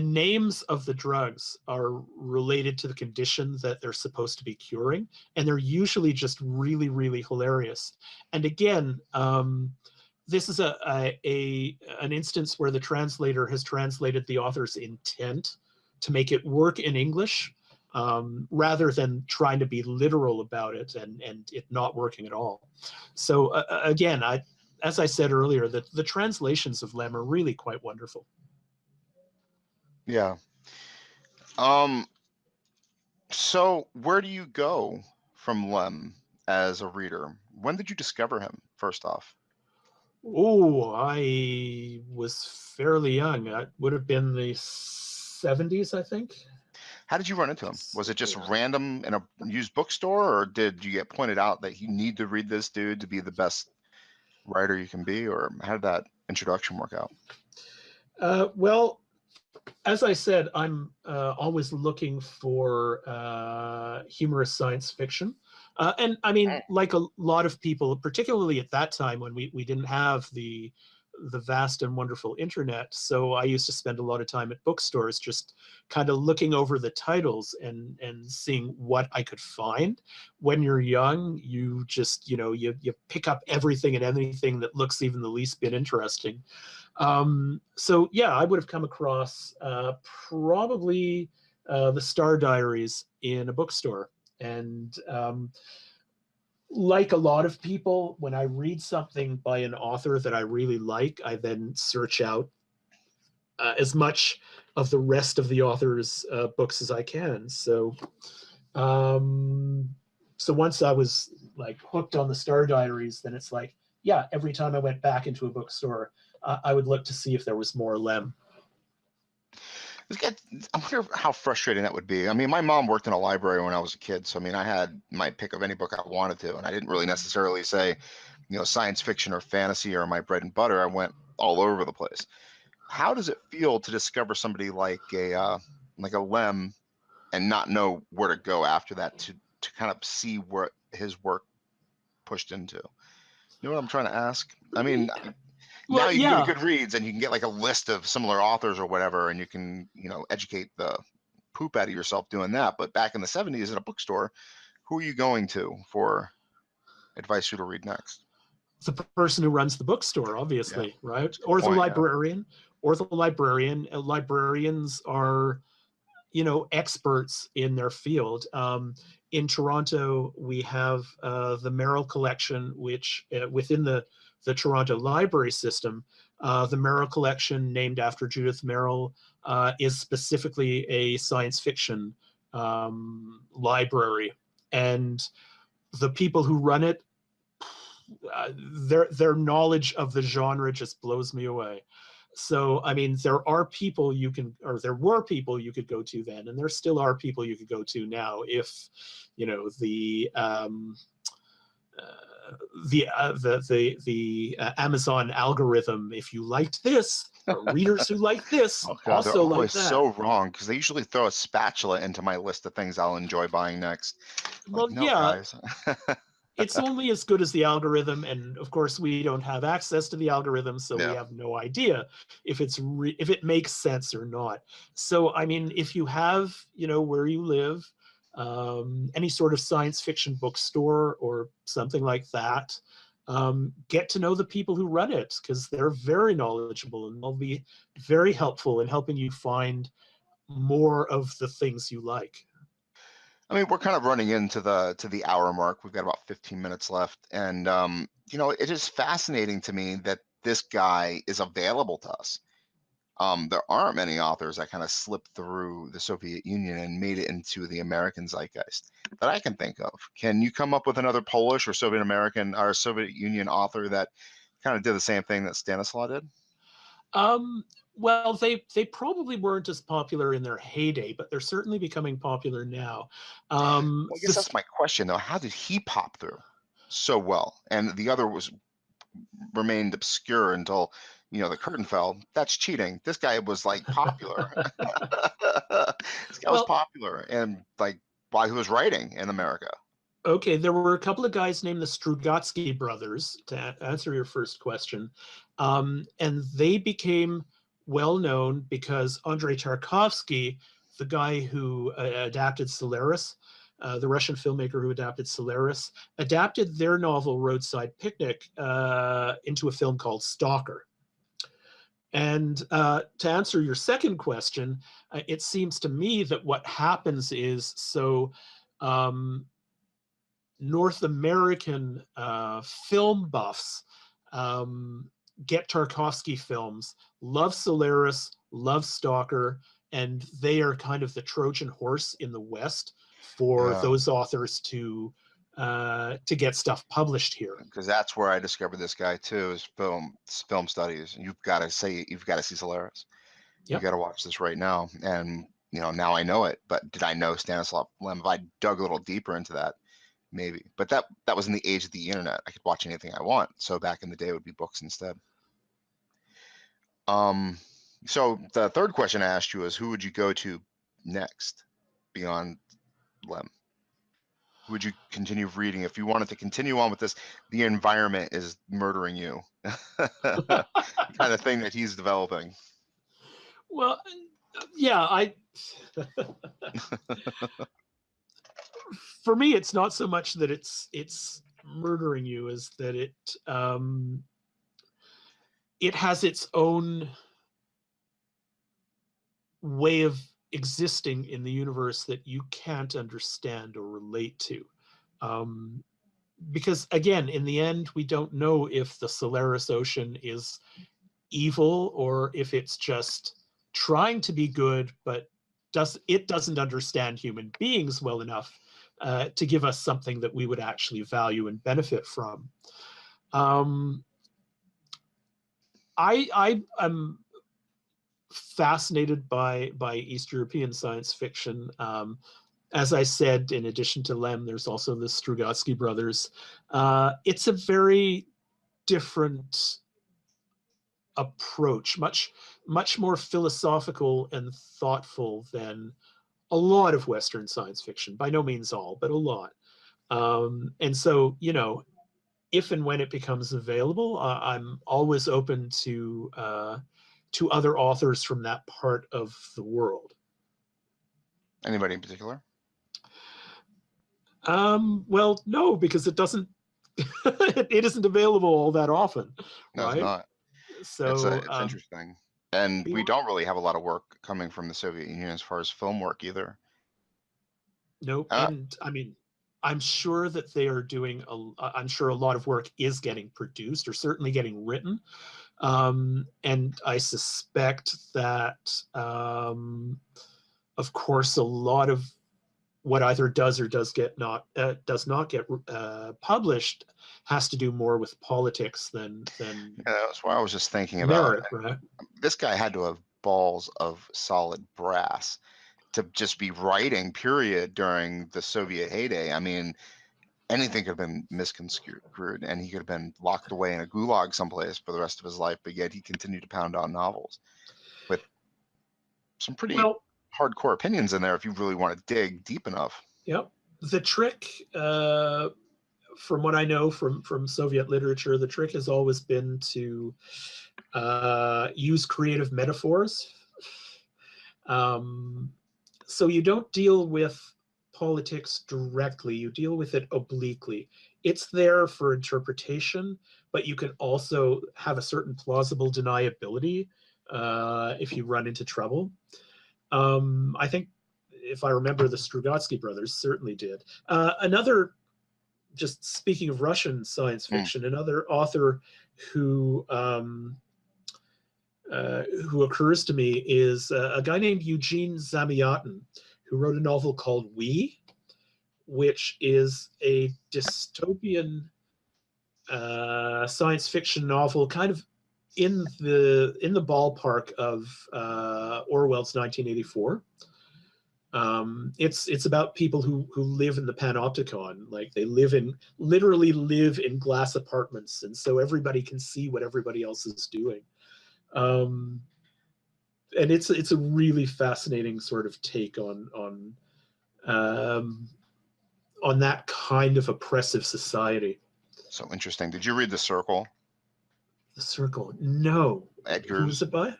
B: names of the drugs are related to the condition that they're supposed to be curing, and they're usually just really, really hilarious. And again, this is an instance where the translator has translated the author's intent to make it work in English, rather than trying to be literal about it and it not working at all. So again, as I said earlier, the translations of Lem are really quite wonderful.
A: Yeah. So where do you go from Lem as a reader? When did you discover him, first off?
B: Oh, I was fairly young. It would have been the 70s, I think.
A: How did you run into him? Was it just
B: Yeah.
A: random in a used bookstore, or did you get pointed out that you need to read this dude to be the best writer you can be, or how did that introduction work out?
B: Well, as I said, I'm always looking for humorous science fiction. And I mean, like a lot of people, particularly at that time when we didn't have the vast and wonderful internet. So I used to spend a lot of time at bookstores just kind of looking over the titles and seeing what I could find. When you're young, you just, you pick up everything and anything that looks even the least bit interesting. So yeah, I would have come across probably the Star Diaries in a bookstore. And like a lot of people, when I read something by an author that I really like, I then search out as much of the rest of the author's books as I can. So once I was like hooked on the Star Diaries, then it's like, yeah, every time I went back into a bookstore, I would look to see if there was more Lem.
A: I wonder how frustrating that would be. I mean, my mom worked in a library when I was a kid, so I mean, I had my pick of any book I wanted to, and I didn't really necessarily say, science fiction or fantasy or my bread and butter. I went all over the place. How does it feel to discover somebody like a Lem and not know where to go after that to kind of see where his work pushed into? You know what I'm trying to ask? I mean, now
B: Well,
A: you can go to
B: yeah.
A: Goodreads and you can get like a list of similar authors or whatever, and you can, educate the poop out of yourself doing that. But back in the 70s at a bookstore, who are you going to for advice who to read next?
B: The person who runs the bookstore,
A: Yeah,
B: obviously, right?
A: that's a good
B: Or the
A: point. Yeah.
B: librarian, or the librarian. Librarians are, experts in their field. In Toronto, we have the Merrill Collection, which within the Toronto library system, the Merrill Collection, named after Judith Merrill, is specifically a science fiction library. And the people who run it, their knowledge of the genre just blows me away. So, I mean, there are people you can, or there were people you could go to then, and there still are people you could go to now if, the Amazon algorithm, if you liked this, or readers who like this
A: Oh God, they're
B: also like
A: always
B: that.
A: so wrong because they usually throw a spatula into my list of things I'll enjoy buying next. Like,
B: Well,
A: no,
B: yeah,
A: guys.
B: it's only as good as the algorithm, and of course we don't have access to the algorithm, so we
A: Yeah.
B: have no idea if if it makes sense or not. So I mean, if you have, where you live, any sort of science fiction bookstore or something like that, get to know the people who run it, because they're very knowledgeable and they'll be very helpful in helping you find more of the things you like.
A: I mean, we're kind of running into the hour mark. We've got about 15 minutes left, and it is fascinating to me that this guy is available to us. There aren't many authors that kind of slipped through the Soviet Union and made it into the American zeitgeist that I can think of. Can you come up with another Polish or Soviet American or Soviet Union author that kind of did the same thing that Stanislaw did?
B: Well, they probably weren't as popular in their heyday, but they're certainly becoming popular now.
A: Well, I guess
B: This
A: that's my question, though. How did he pop through so well, and the other was remained obscure until the curtain fell? That's cheating. This guy was like popular. This guy was
B: well,
A: popular, and like while he was writing in America.
B: okay, there were a couple of guys named the Strugatsky brothers, to answer your first question, and they became well known because Andrei Tarkovsky, the guy who adapted Solaris, the Russian filmmaker who adapted Solaris, adapted their novel Roadside Picnic into a film called Stalker. And to answer your second question, it seems to me that what happens is, um, North American film buffs get Tarkovsky films, love Solaris, love Stalker, and they are kind of the Trojan horse in the West for
A: Yeah,
B: those authors to get stuff published here.
A: because that's where I discovered this guy too. Is film studies. You've got to see Solaris. You
B: Yep.
A: got to watch this right now. And, now I know it, but did I know Stanislaw Lem? If I dug a little deeper into that, maybe. But that was in the age of the internet. I could watch anything I want. So back in the day, it would be books instead. So the third question I asked you is, who would you go to next beyond Lem? Who would you continue reading if you wanted to continue on with this? The environment is murdering you, the kind of thing that he's developing.
B: Well, yeah, for me, it's not so much that it's murdering you as that it has its own way of existing in the universe that you can't understand or relate to. Because again, in the end, we don't know if the Solaris Ocean is evil or if it's just trying to be good, but doesn't understand human beings well enough to give us something that we would actually value and benefit from. I am fascinated by East European science fiction. As I said, in addition to Lem, there's also the Strugatsky brothers. It's a very different approach, much more philosophical and thoughtful than a lot of Western science fiction. By no means all, but a lot. And so, if and when it becomes available, I'm always open to other authors from that part of the world.
A: Anybody in particular?
B: Well, no, because it doesn't. It isn't available all that often,
A: No, it's
B: right?
A: not.
B: So
A: It's interesting, and we don't really have a lot of work coming from the Soviet Union as far as film work either.
B: nope.
A: Uh,
B: And I mean, I'm sure that they are doing. I'm sure a lot of work is getting produced, or certainly getting written. And I suspect that, of course, a lot of what either does or does not get published has to do more with politics than
A: that's what I was just thinking about.
B: merit, right?
A: This guy had to have balls of solid brass to just be writing, period, during the Soviet heyday. I mean, anything could have been misconstrued, and he could have been locked away in a gulag someplace for the rest of his life, but yet he continued to pound out novels with some pretty
B: Well,
A: hardcore opinions in there if you really want to dig deep enough.
B: yep. The trick, from what I know from Soviet literature, the trick has always been to use creative metaphors. So you don't deal with politics directly, you deal with it obliquely. It's there for interpretation, but you can also have a certain plausible deniability if you run into trouble. I think, if I remember, the Strugatsky brothers certainly did. Another, just speaking of Russian science fiction, another author who occurs to me is a guy named Eugene Zamyatin, who wrote a novel called We, which is a dystopian science fiction novel, kind of in the ballpark of Orwell's 1984. It's about people who live in the panopticon, like they literally live in glass apartments, and so everybody can see what everybody else is doing. And it's a really fascinating sort of take on that kind of oppressive society.
A: So interesting. Did you read The Circle?
B: The Circle? No. Who was
A: Edgar's.
B: it by?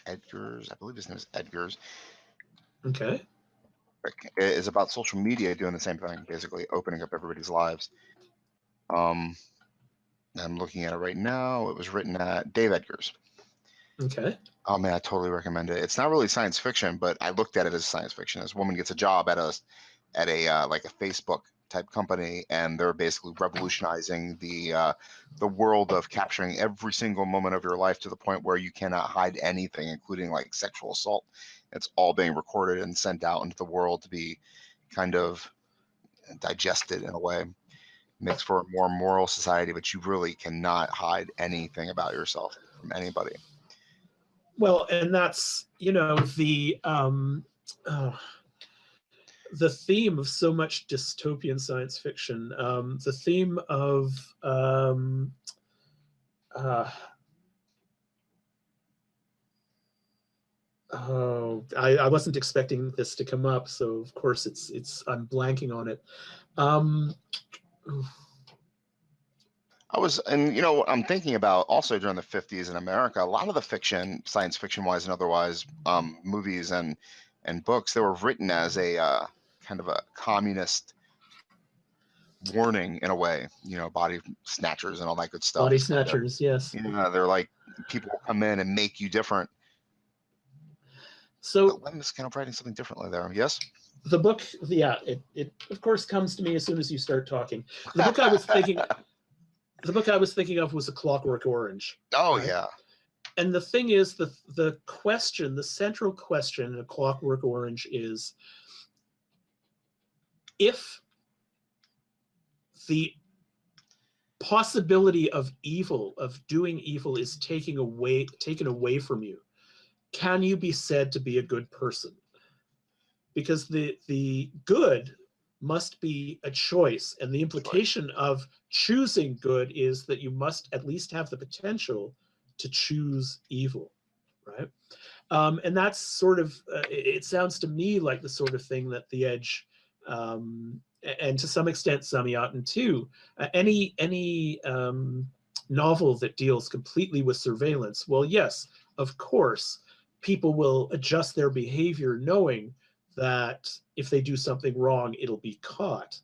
A: Edgar's. I believe his name is Edgar's.
B: Okay.
A: It is about social media doing the same thing, basically opening up everybody's lives. I'm looking at it right now. It was written at Dave Edgar's.
B: Okay.
A: Oh man, I totally recommend it. It's not really science fiction, but I looked at it as science fiction. This woman gets a job at a like a Facebook type company, and they're basically revolutionizing the world of capturing every single moment of your life to the point where you cannot hide anything, including like sexual assault. It's all being recorded and sent out into the world to be kind of digested in a way. Makes for a more moral society, but you really cannot hide anything about yourself from anybody.
B: Well, and that's, the theme of so much dystopian science fiction, the theme of I wasn't expecting this to come up, so of course I'm blanking on it.
A: I'm thinking about also during the 50s in America, a lot of the fiction, science fiction wise and otherwise, movies and books, they were written as a kind of a communist warning in a way, body snatchers and all that good stuff.
B: Body snatchers, yes.
A: They're like, people will come in and make you different.
B: So
A: but Lem is kind of writing something differently there. Yes?
B: The book, it of course comes to me as soon as you start talking. The book I was thinking of was A Clockwork Orange.
A: Oh, right? Yeah.
B: And the thing is, the central question in A Clockwork Orange is, if the possibility of evil, of doing evil, is taken away from you, can you be said to be a good person? Because the good must be a choice, and the implication of choosing good is that you must at least have the potential to choose evil, right? And that's sort of, it sounds to me like the sort of thing that The Edge, and to some extent Samyatin too, any novel that deals completely with surveillance, well, yes, of course, people will adjust their behavior knowing that if they do something wrong, it'll be caught.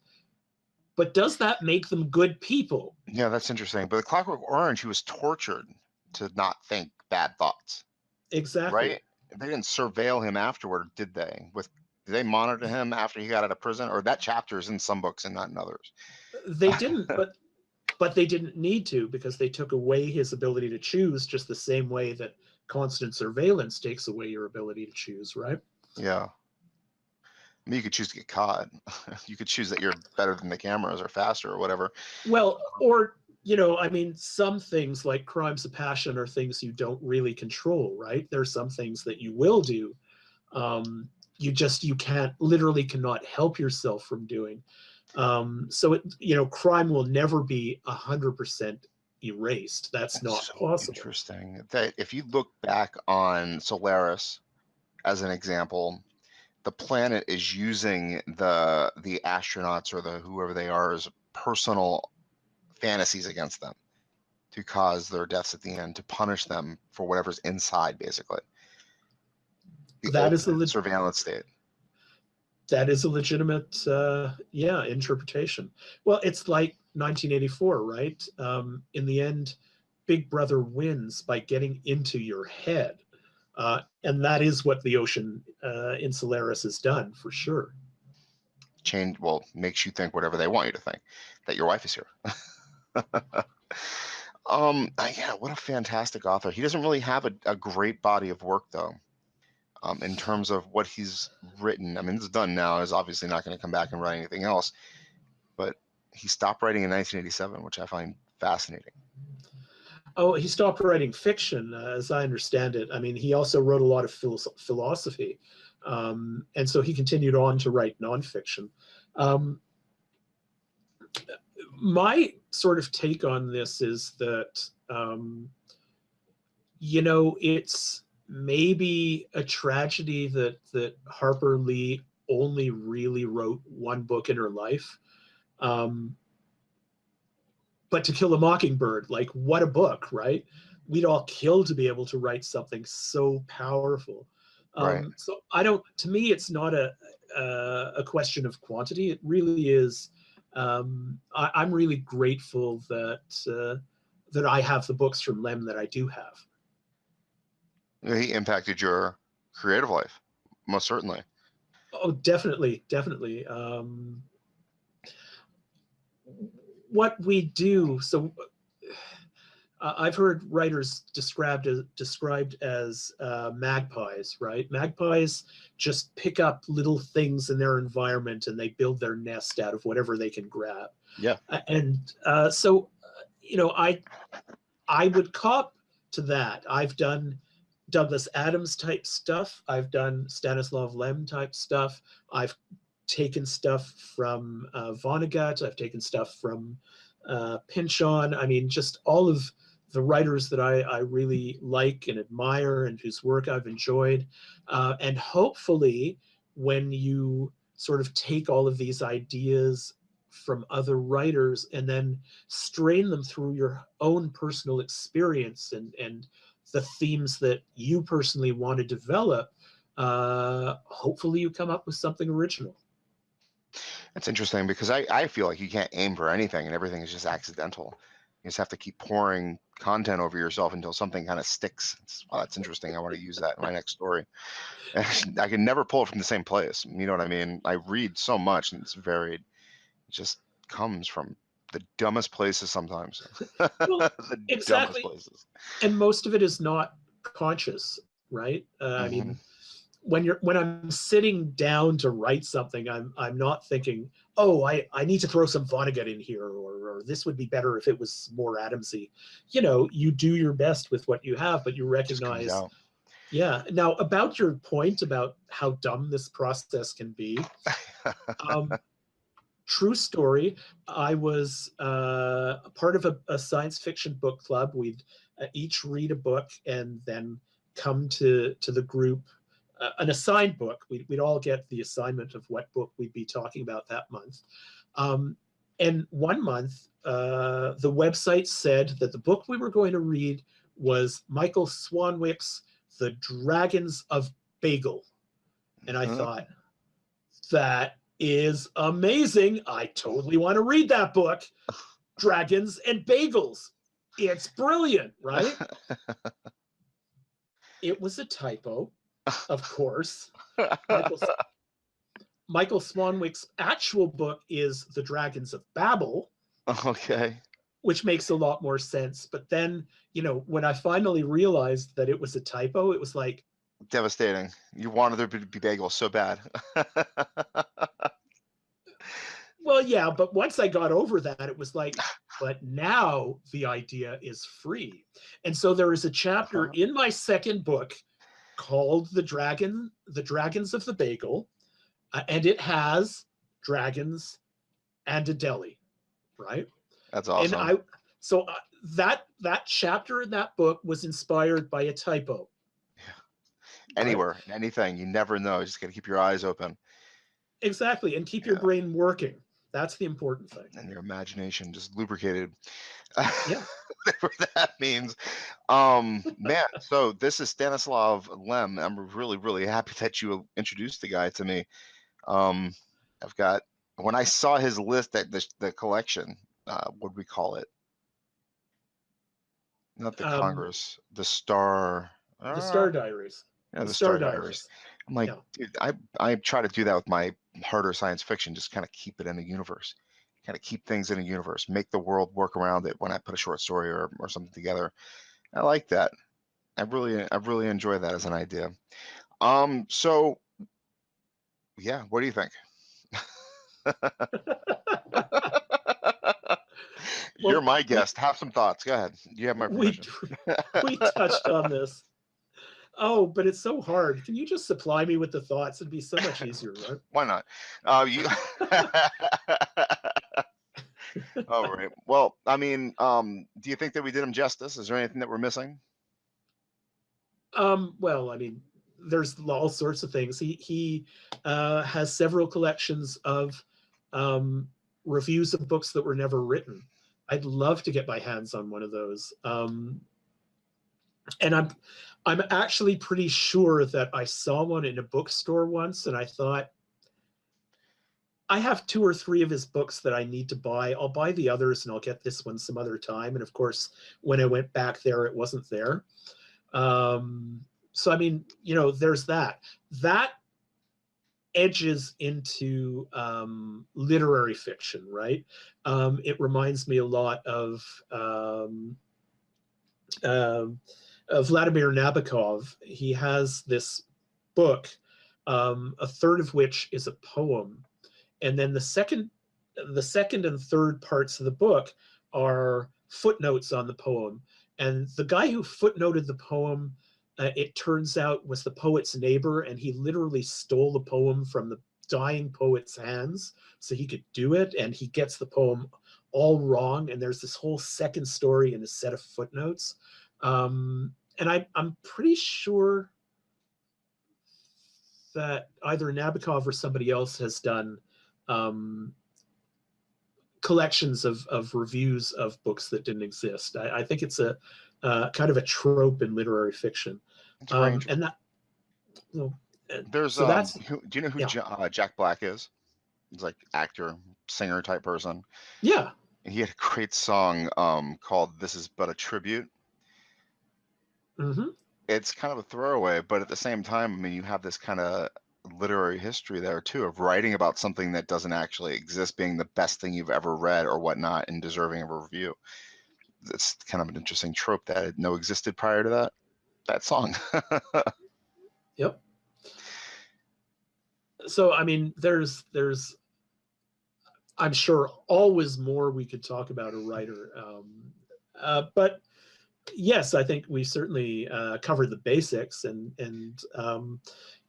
B: But does that make them good people?
A: Yeah, that's interesting. But The Clockwork Orange, he was tortured to not think bad thoughts.
B: Exactly.
A: Right? They didn't surveil him afterward, did they? Did they monitor him after he got out of prison? Or that chapter is in some books and not in others?
B: They didn't, but they didn't need to, because they took away his ability to choose, just the same way that constant surveillance takes away your ability to choose, right?
A: Yeah. I mean, you could choose to get caught. You could choose that you're better than the cameras or faster or whatever.
B: Well, or, I mean, some things like crimes of passion are things you don't really control, right? There are some things that you will do. You cannot help yourself from doing. So crime will never be 100% erased. That's not
A: so
B: possible.
A: Interesting. That if you look back on Solaris as an example, the planet is using the astronauts or the whoever they are as personal fantasies against them to cause their deaths at the end, to punish them for whatever's inside, basically.
B: That is a
A: surveillance state.
B: That is a legitimate, interpretation. Well, it's like 1984, right? In the end, Big Brother wins by getting into your head. And that is what the ocean in Solaris has done, for sure.
A: Makes you think whatever they want you to think, that your wife is here. Yeah, what a fantastic author. He doesn't really have a great body of work, though, in terms of what he's written. I mean, it's done now. He's obviously not going to come back and write anything else, but he stopped writing in 1987, which I find fascinating.
B: Oh, he stopped writing fiction, as I understand it. I mean, he also wrote a lot of philosophy. And so he continued on to write nonfiction. My sort of take on this is that, it's maybe a tragedy that Harper Lee only really wrote one book in her life. But To Kill a Mockingbird, like, what a book, right? We'd all kill to be able to write something so powerful.
A: Right.
B: So to me, it's not a question of quantity. It really is. I'm really grateful that I have the books from Lem that I do have.
A: He impacted your creative life, most certainly.
B: Oh, definitely. What we do, so I've heard writers described as magpies, right? Magpies just pick up little things in their environment and they build their nest out of whatever they can grab.
A: Yeah.
B: So I would cop to that. I've done Douglas Adams type stuff. I've done Stanisław Lem type stuff. I've taken stuff from Vonnegut. I've taken stuff from Pynchon. I mean, just all of the writers that I really like and admire and whose work I've enjoyed. And hopefully when you sort of take all of these ideas from other writers and then strain them through your own personal experience and the themes that you personally want to develop, hopefully you come up with something original.
A: That's interesting because I feel like you can't aim for anything and everything is just accidental. You just have to keep pouring content over yourself until something kind of sticks. Oh, that's interesting. I want to use that in my next story. I can never pull it from the same place. You know what I mean? I read so much and it's varied. It just comes from the dumbest places sometimes.
B: Well,
A: The dumbest
B: exactly.
A: places.
B: And most of it is not conscious, right? I mean, when I'm sitting down to write something, I'm not thinking, oh, I need to throw some Vonnegut in here, or this would be better if it was more Adamsy. You know, you do your best with what you have, but you recognize. Yeah. Now, about your point about how dumb this process can be, true story. I was part of a science fiction book club. We'd each read a book and then come to the group, an assigned book. We'd all get the assignment of what book we'd be talking about that month. And one month, the website said that the book we were going to read was Michael Swanwick's The Dragons of Bagel. And I thought, that is amazing. I totally want to read that book. Dragons and Bagels. It's brilliant, right? It was a typo, of course. Michael Swanwick's actual book is The Dragons of Babel.
A: Okay.
B: Which makes a lot more sense. But then, you know, when I finally realized that it was a typo, it was like,
A: devastating. You wanted there to be bagels so bad.
B: well, yeah, but once I got over that, it was like, but now the idea is free. And so there is a chapter in my second book called The Dragons of the Bagel, and it has dragons and a deli, right?
A: That's awesome.
B: And that chapter in that book was inspired by a typo.
A: Anywhere, right? Anything, you never know. You just got to keep your eyes open.
B: Exactly, and keep your brain working. That's the important thing.
A: And your imagination just lubricated.
B: Yeah.
A: Whatever that means. Man, so this is Stanisław Lem. I'm really, really happy that you introduced the guy to me. I've got, when I saw his list, that the collection, what do we call it? Not the Congress, the Star.
B: The Star Diaries.
A: Yeah, the Star Diaries. I'm like, dude, I try to do that with my harder science fiction, just kind of keep it in a universe, kind of keep things in a universe, make the world work around it when I put a short story or something together. I like that. I really enjoy that as an idea. So yeah, what do you think? You're my guest. Have some thoughts. Go ahead. You have my permission.
B: We touched on this. Oh, but it's so hard. Can you just supply me with the thoughts? It'd be so much easier, right?
A: Why not? All right. Well, I mean, do you think that we did him justice? Is there anything that we're missing?
B: Well, I mean, there's all sorts of things. He has several collections of reviews of books that were never written. I'd love to get my hands on one of those. And I'm actually pretty sure that I saw one in a bookstore once, and I thought, I have 2 or 3 of his books that I need to buy. I'll buy the others, and I'll get this one some other time. And of course, when I went back there, it wasn't there. So I mean, you know, there's that. That edges into literary fiction, right? It reminds me a lot of Vladimir Nabokov. He has this book, a third of which is a poem, and then the second and third parts of the book are footnotes on the poem. And the guy who footnoted the poem it turns out was the poet's neighbor, and he literally stole the poem from the dying poet's hands so he could do it, and he gets the poem all wrong, and there's this whole second story in a set of footnotes. And I'm pretty sure that either Nabokov or somebody else has done collections of reviews of books that didn't exist. I think it's a kind of a trope in literary fiction.
A: It's very interesting.
B: And that, well,
A: There's
B: so that's,
A: do you know who
B: yeah.
A: Jack Black is? He's like actor, singer type person.
B: Yeah.
A: He had a great song called "This Is But a Tribute."
B: Mm-hmm.
A: It's kind of a throwaway, but at the same time, I mean, you have this kind of literary history there too of writing about something that doesn't actually exist being the best thing you've ever read or whatnot and deserving of a review. It's kind of an interesting trope that had no existed prior to that song.
B: Yep. So I mean, there's I'm sure always more we could talk about a writer, but yes, I think we certainly covered the basics, and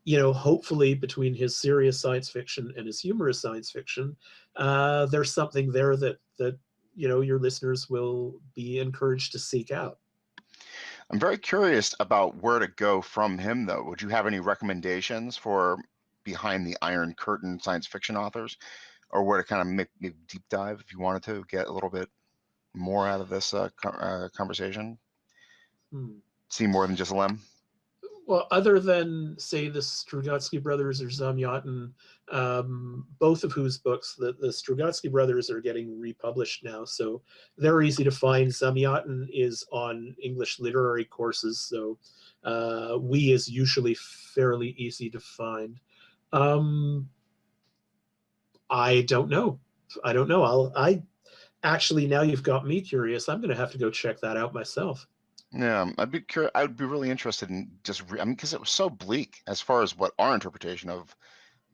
B: you know, hopefully between his serious science fiction and his humorous science fiction, there's something there that you know, your listeners will be encouraged to seek out.
A: I'm very curious about where to go from him, though. Would you have any recommendations for behind the Iron Curtain science fiction authors, or where to kind of make a deep dive if you wanted to get a little bit more out of this conversation? See more than just Lem?
B: Well, other than, say, the Strugatsky brothers or Zamyatin, both of whose books, the Strugatsky brothers are getting republished now, so they're easy to find. Zamyatin is on English literary courses, so we is usually fairly easy to find. I don't know. I actually, now you've got me curious. I'm going to have to go check that out myself.
A: Yeah, I'd be curious. I would be really interested in just, I mean, because it was so bleak as far as what our interpretation of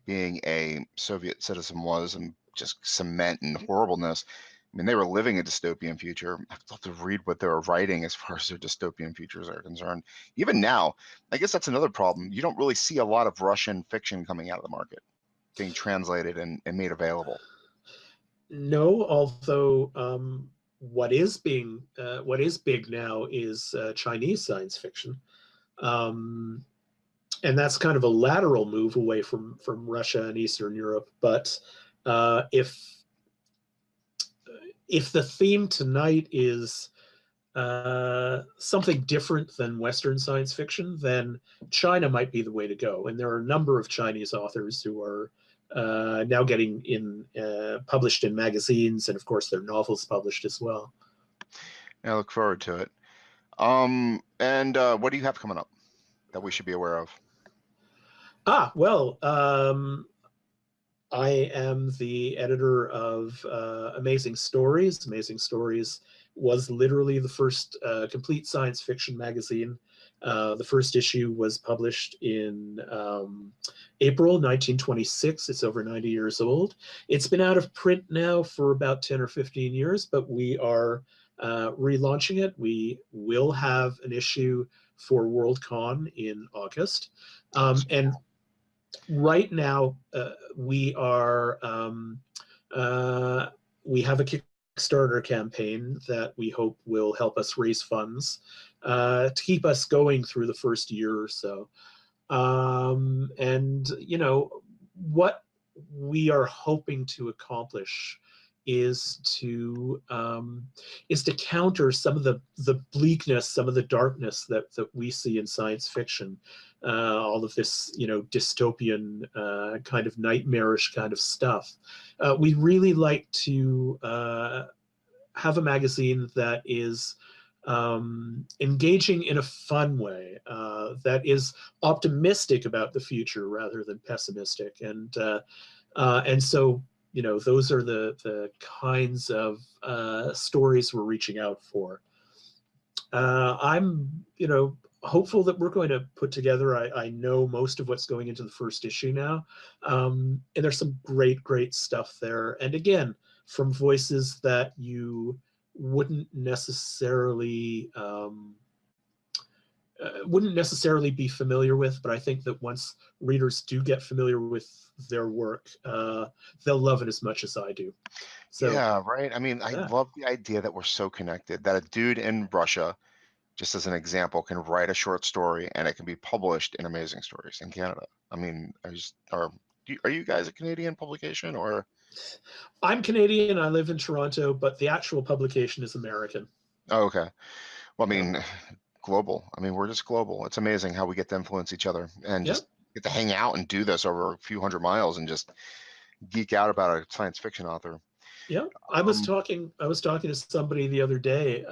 A: being a Soviet citizen was, and just cement and horribleness. I mean, they were living a dystopian future. I'd love to read what they were writing as far as their dystopian futures are concerned. Even now, I guess that's another problem. You don't really see a lot of Russian fiction coming out of the market, being translated and made available.
B: No, although what is big now is Chinese science fiction, and that's kind of a lateral move away from Russia and Eastern Europe. But if the theme tonight is something different than Western science fiction, then China might be the way to go. And there are a number of Chinese authors who are now getting published in magazines, and of course their novels published as well.
A: I look forward to it. And what do you have coming up that we should be aware of?
B: Well, I am the editor of Amazing Stories. Amazing Stories was literally the first complete science fiction magazine. The first issue was published in April 1926. It's over 90 years old. It's been out of print now for about 10 or 15 years, but we are relaunching it. We will have an issue for Worldcon in August. And right now, we are we have a Kickstarter campaign that we hope will help us raise funds to keep us going through the first year or so. And you know, what we are hoping to accomplish is to counter some of the bleakness, some of the darkness that we see in science fiction, all of this, you know, dystopian kind of nightmarish kind of stuff. We really like to have a magazine that is engaging in a fun way, that is optimistic about the future rather than pessimistic, and so, you know, those are the kinds of stories we're reaching out for. I'm, you know, hopeful that we're going to put together. I know most of what's going into the first issue now, and there's some great stuff there. And again, from voices that you wouldn't necessarily wouldn't necessarily be familiar with, but I think that once readers do get familiar with their work, they'll love it as much as I do. So
A: Yeah, right. I mean, I
B: yeah,
A: love the idea that we're so connected, that a dude in Russia, just as an example, can write a short story and it can be published in Amazing Stories in Canada. I mean, are you guys a Canadian publication or?
B: I'm Canadian. I live in Toronto, but the actual publication is American.
A: Oh, okay. Well, I
B: Yeah.
A: mean, global. I mean, we're just global. It's amazing how we get to influence each other and
B: Yeah.
A: just get to hang out and do this over a few hundred miles and just geek out about a science fiction author.
B: Yeah. I was
A: Um,
B: talking to somebody the other day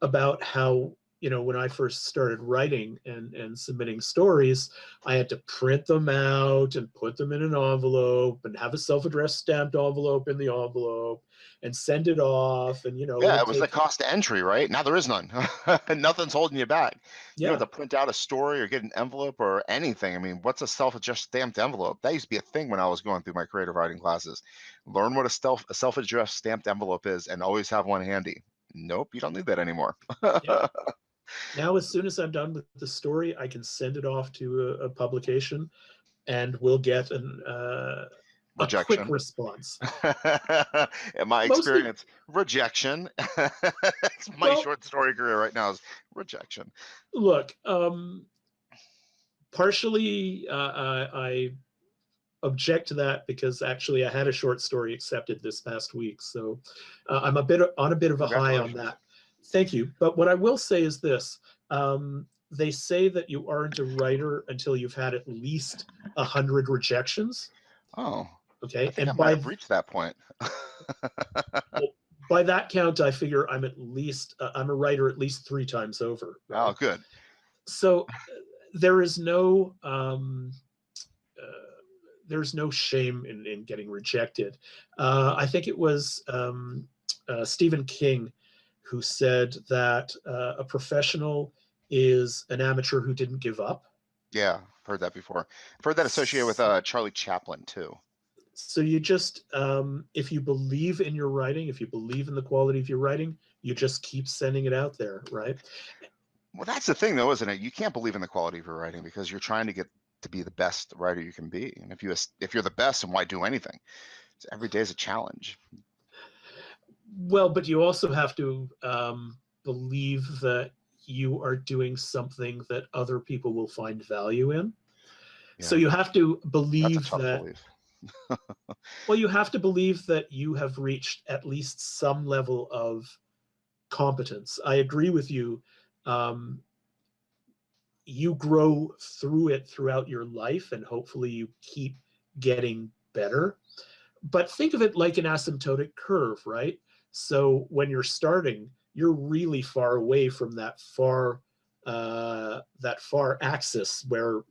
B: about how, when I first started writing and submitting stories, I had to print them out and put them in an envelope and have a self-addressed stamped envelope in the envelope and send it off. And,
A: yeah,
B: it'd
A: it was the
B: take,
A: cost to entry, right? Now there is none. Nothing's holding you back. You don't
B: yeah,
A: have to print out a story or get an envelope or anything. I mean, what's a self-addressed stamped envelope? That used to be a thing when I was going through my creative writing classes. Learn what a self-addressed stamped envelope is and always have one handy. Nope, you don't need that anymore.
B: yeah. Now, as soon as I'm done with the story, I can send it off to a publication and we'll get a quick
A: Rejection.
B: response.
A: In my
B: Mostly,
A: experience, rejection. It's my
B: well,
A: short story career right now is rejection.
B: look, partially I object to that because actually I had a short story accepted this past week. So I'm on a bit of a high on
A: Congratulations.
B: that. Thank you. But what I will say is this. They say that you aren't a writer until you've had at least 100 rejections.
A: Oh, I
B: Okay.
A: think I
B: And
A: might have reached that point.
B: by that count, I figure I'm I'm a writer at least 3 times over.
A: Oh,
B: Right.
A: good.
B: So there is there's no shame in getting rejected. I think it was Stephen King who said that a professional is an amateur who didn't give up.
A: Yeah, heard that before. I've heard that associated with Charlie Chaplin too.
B: So you just, if you believe in your writing, if you believe in the quality of your writing, you just keep sending it out there, right?
A: Well, that's the thing, though, isn't it? You can't believe in the quality of your writing because you're trying to get to be the best writer you can be. And if you're the best, then why do anything? Every day is a challenge.
B: Well, but you also have to believe that you are doing something that other people will find value in. So
A: Yeah,
B: you have to
A: that's a
B: believe
A: tough
B: that,
A: belief.
B: well, you have to believe that you have reached at least some level of competence. I agree with you. Um, you grow through it throughout your life, and hopefully you keep getting better. But think of it like an asymptotic curve, right? So when you're starting, you're really far away from that far axis where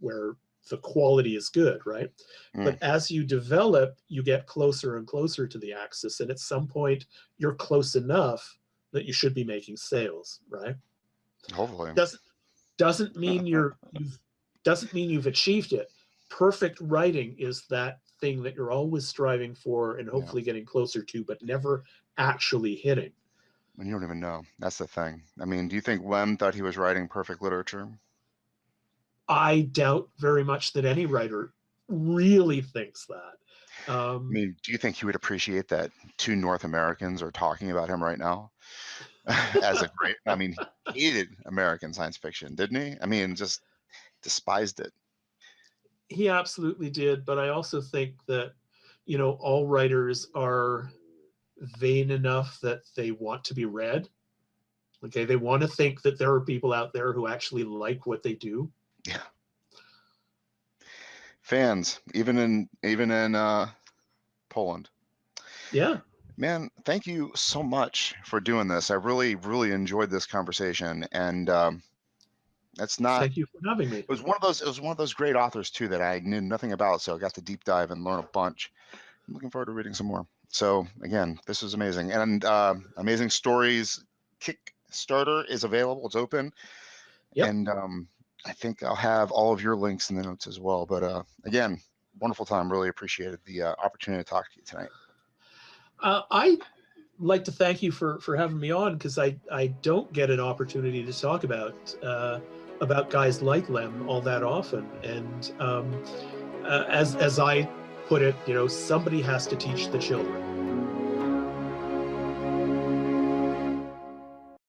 B: the quality is good, right?
A: Mm,
B: But as you develop, you get closer and closer to the axis, and at some point, you're close enough that you should be making sales, right?
A: hopefully.
B: Doesn't doesn't mean you've doesn't mean you've achieved it. Perfect writing is that thing that you're always striving for and
A: Yeah,
B: hopefully getting closer to, but never actually hitting.
A: and you don't even know. That's the thing. I mean, do you think Lem thought he was writing perfect literature?
B: I doubt very much that any writer really thinks that.
A: I mean, do you think he would appreciate that two North Americans are talking about him right now as a great? I mean, he hated American science fiction, didn't he? I mean, just despised it.
B: He absolutely did, but I also think that all writers are vain enough that they want to be read. Okay, they want to think that there are people out there who actually like what they do.
A: Yeah, fans, even in Poland.
B: Yeah.
A: Man, thank you so much for doing this. I really enjoyed this conversation, and that's not.
B: Thank you for having me.
A: It was one of those. It was one of those great authors too that I knew nothing about, so I got to deep dive and learn a bunch. I'm looking forward to reading some more. So again, this was amazing, and Amazing Stories Kickstarter is available. It's open,
B: Yep.
A: and I think I'll have all of your links in the notes as well. But again, wonderful time. Really appreciated the opportunity to talk to you tonight.
B: I like to thank you for having me on, because I don't get an opportunity to talk about guys like Lem all that often. And as I put it, somebody has to teach the children.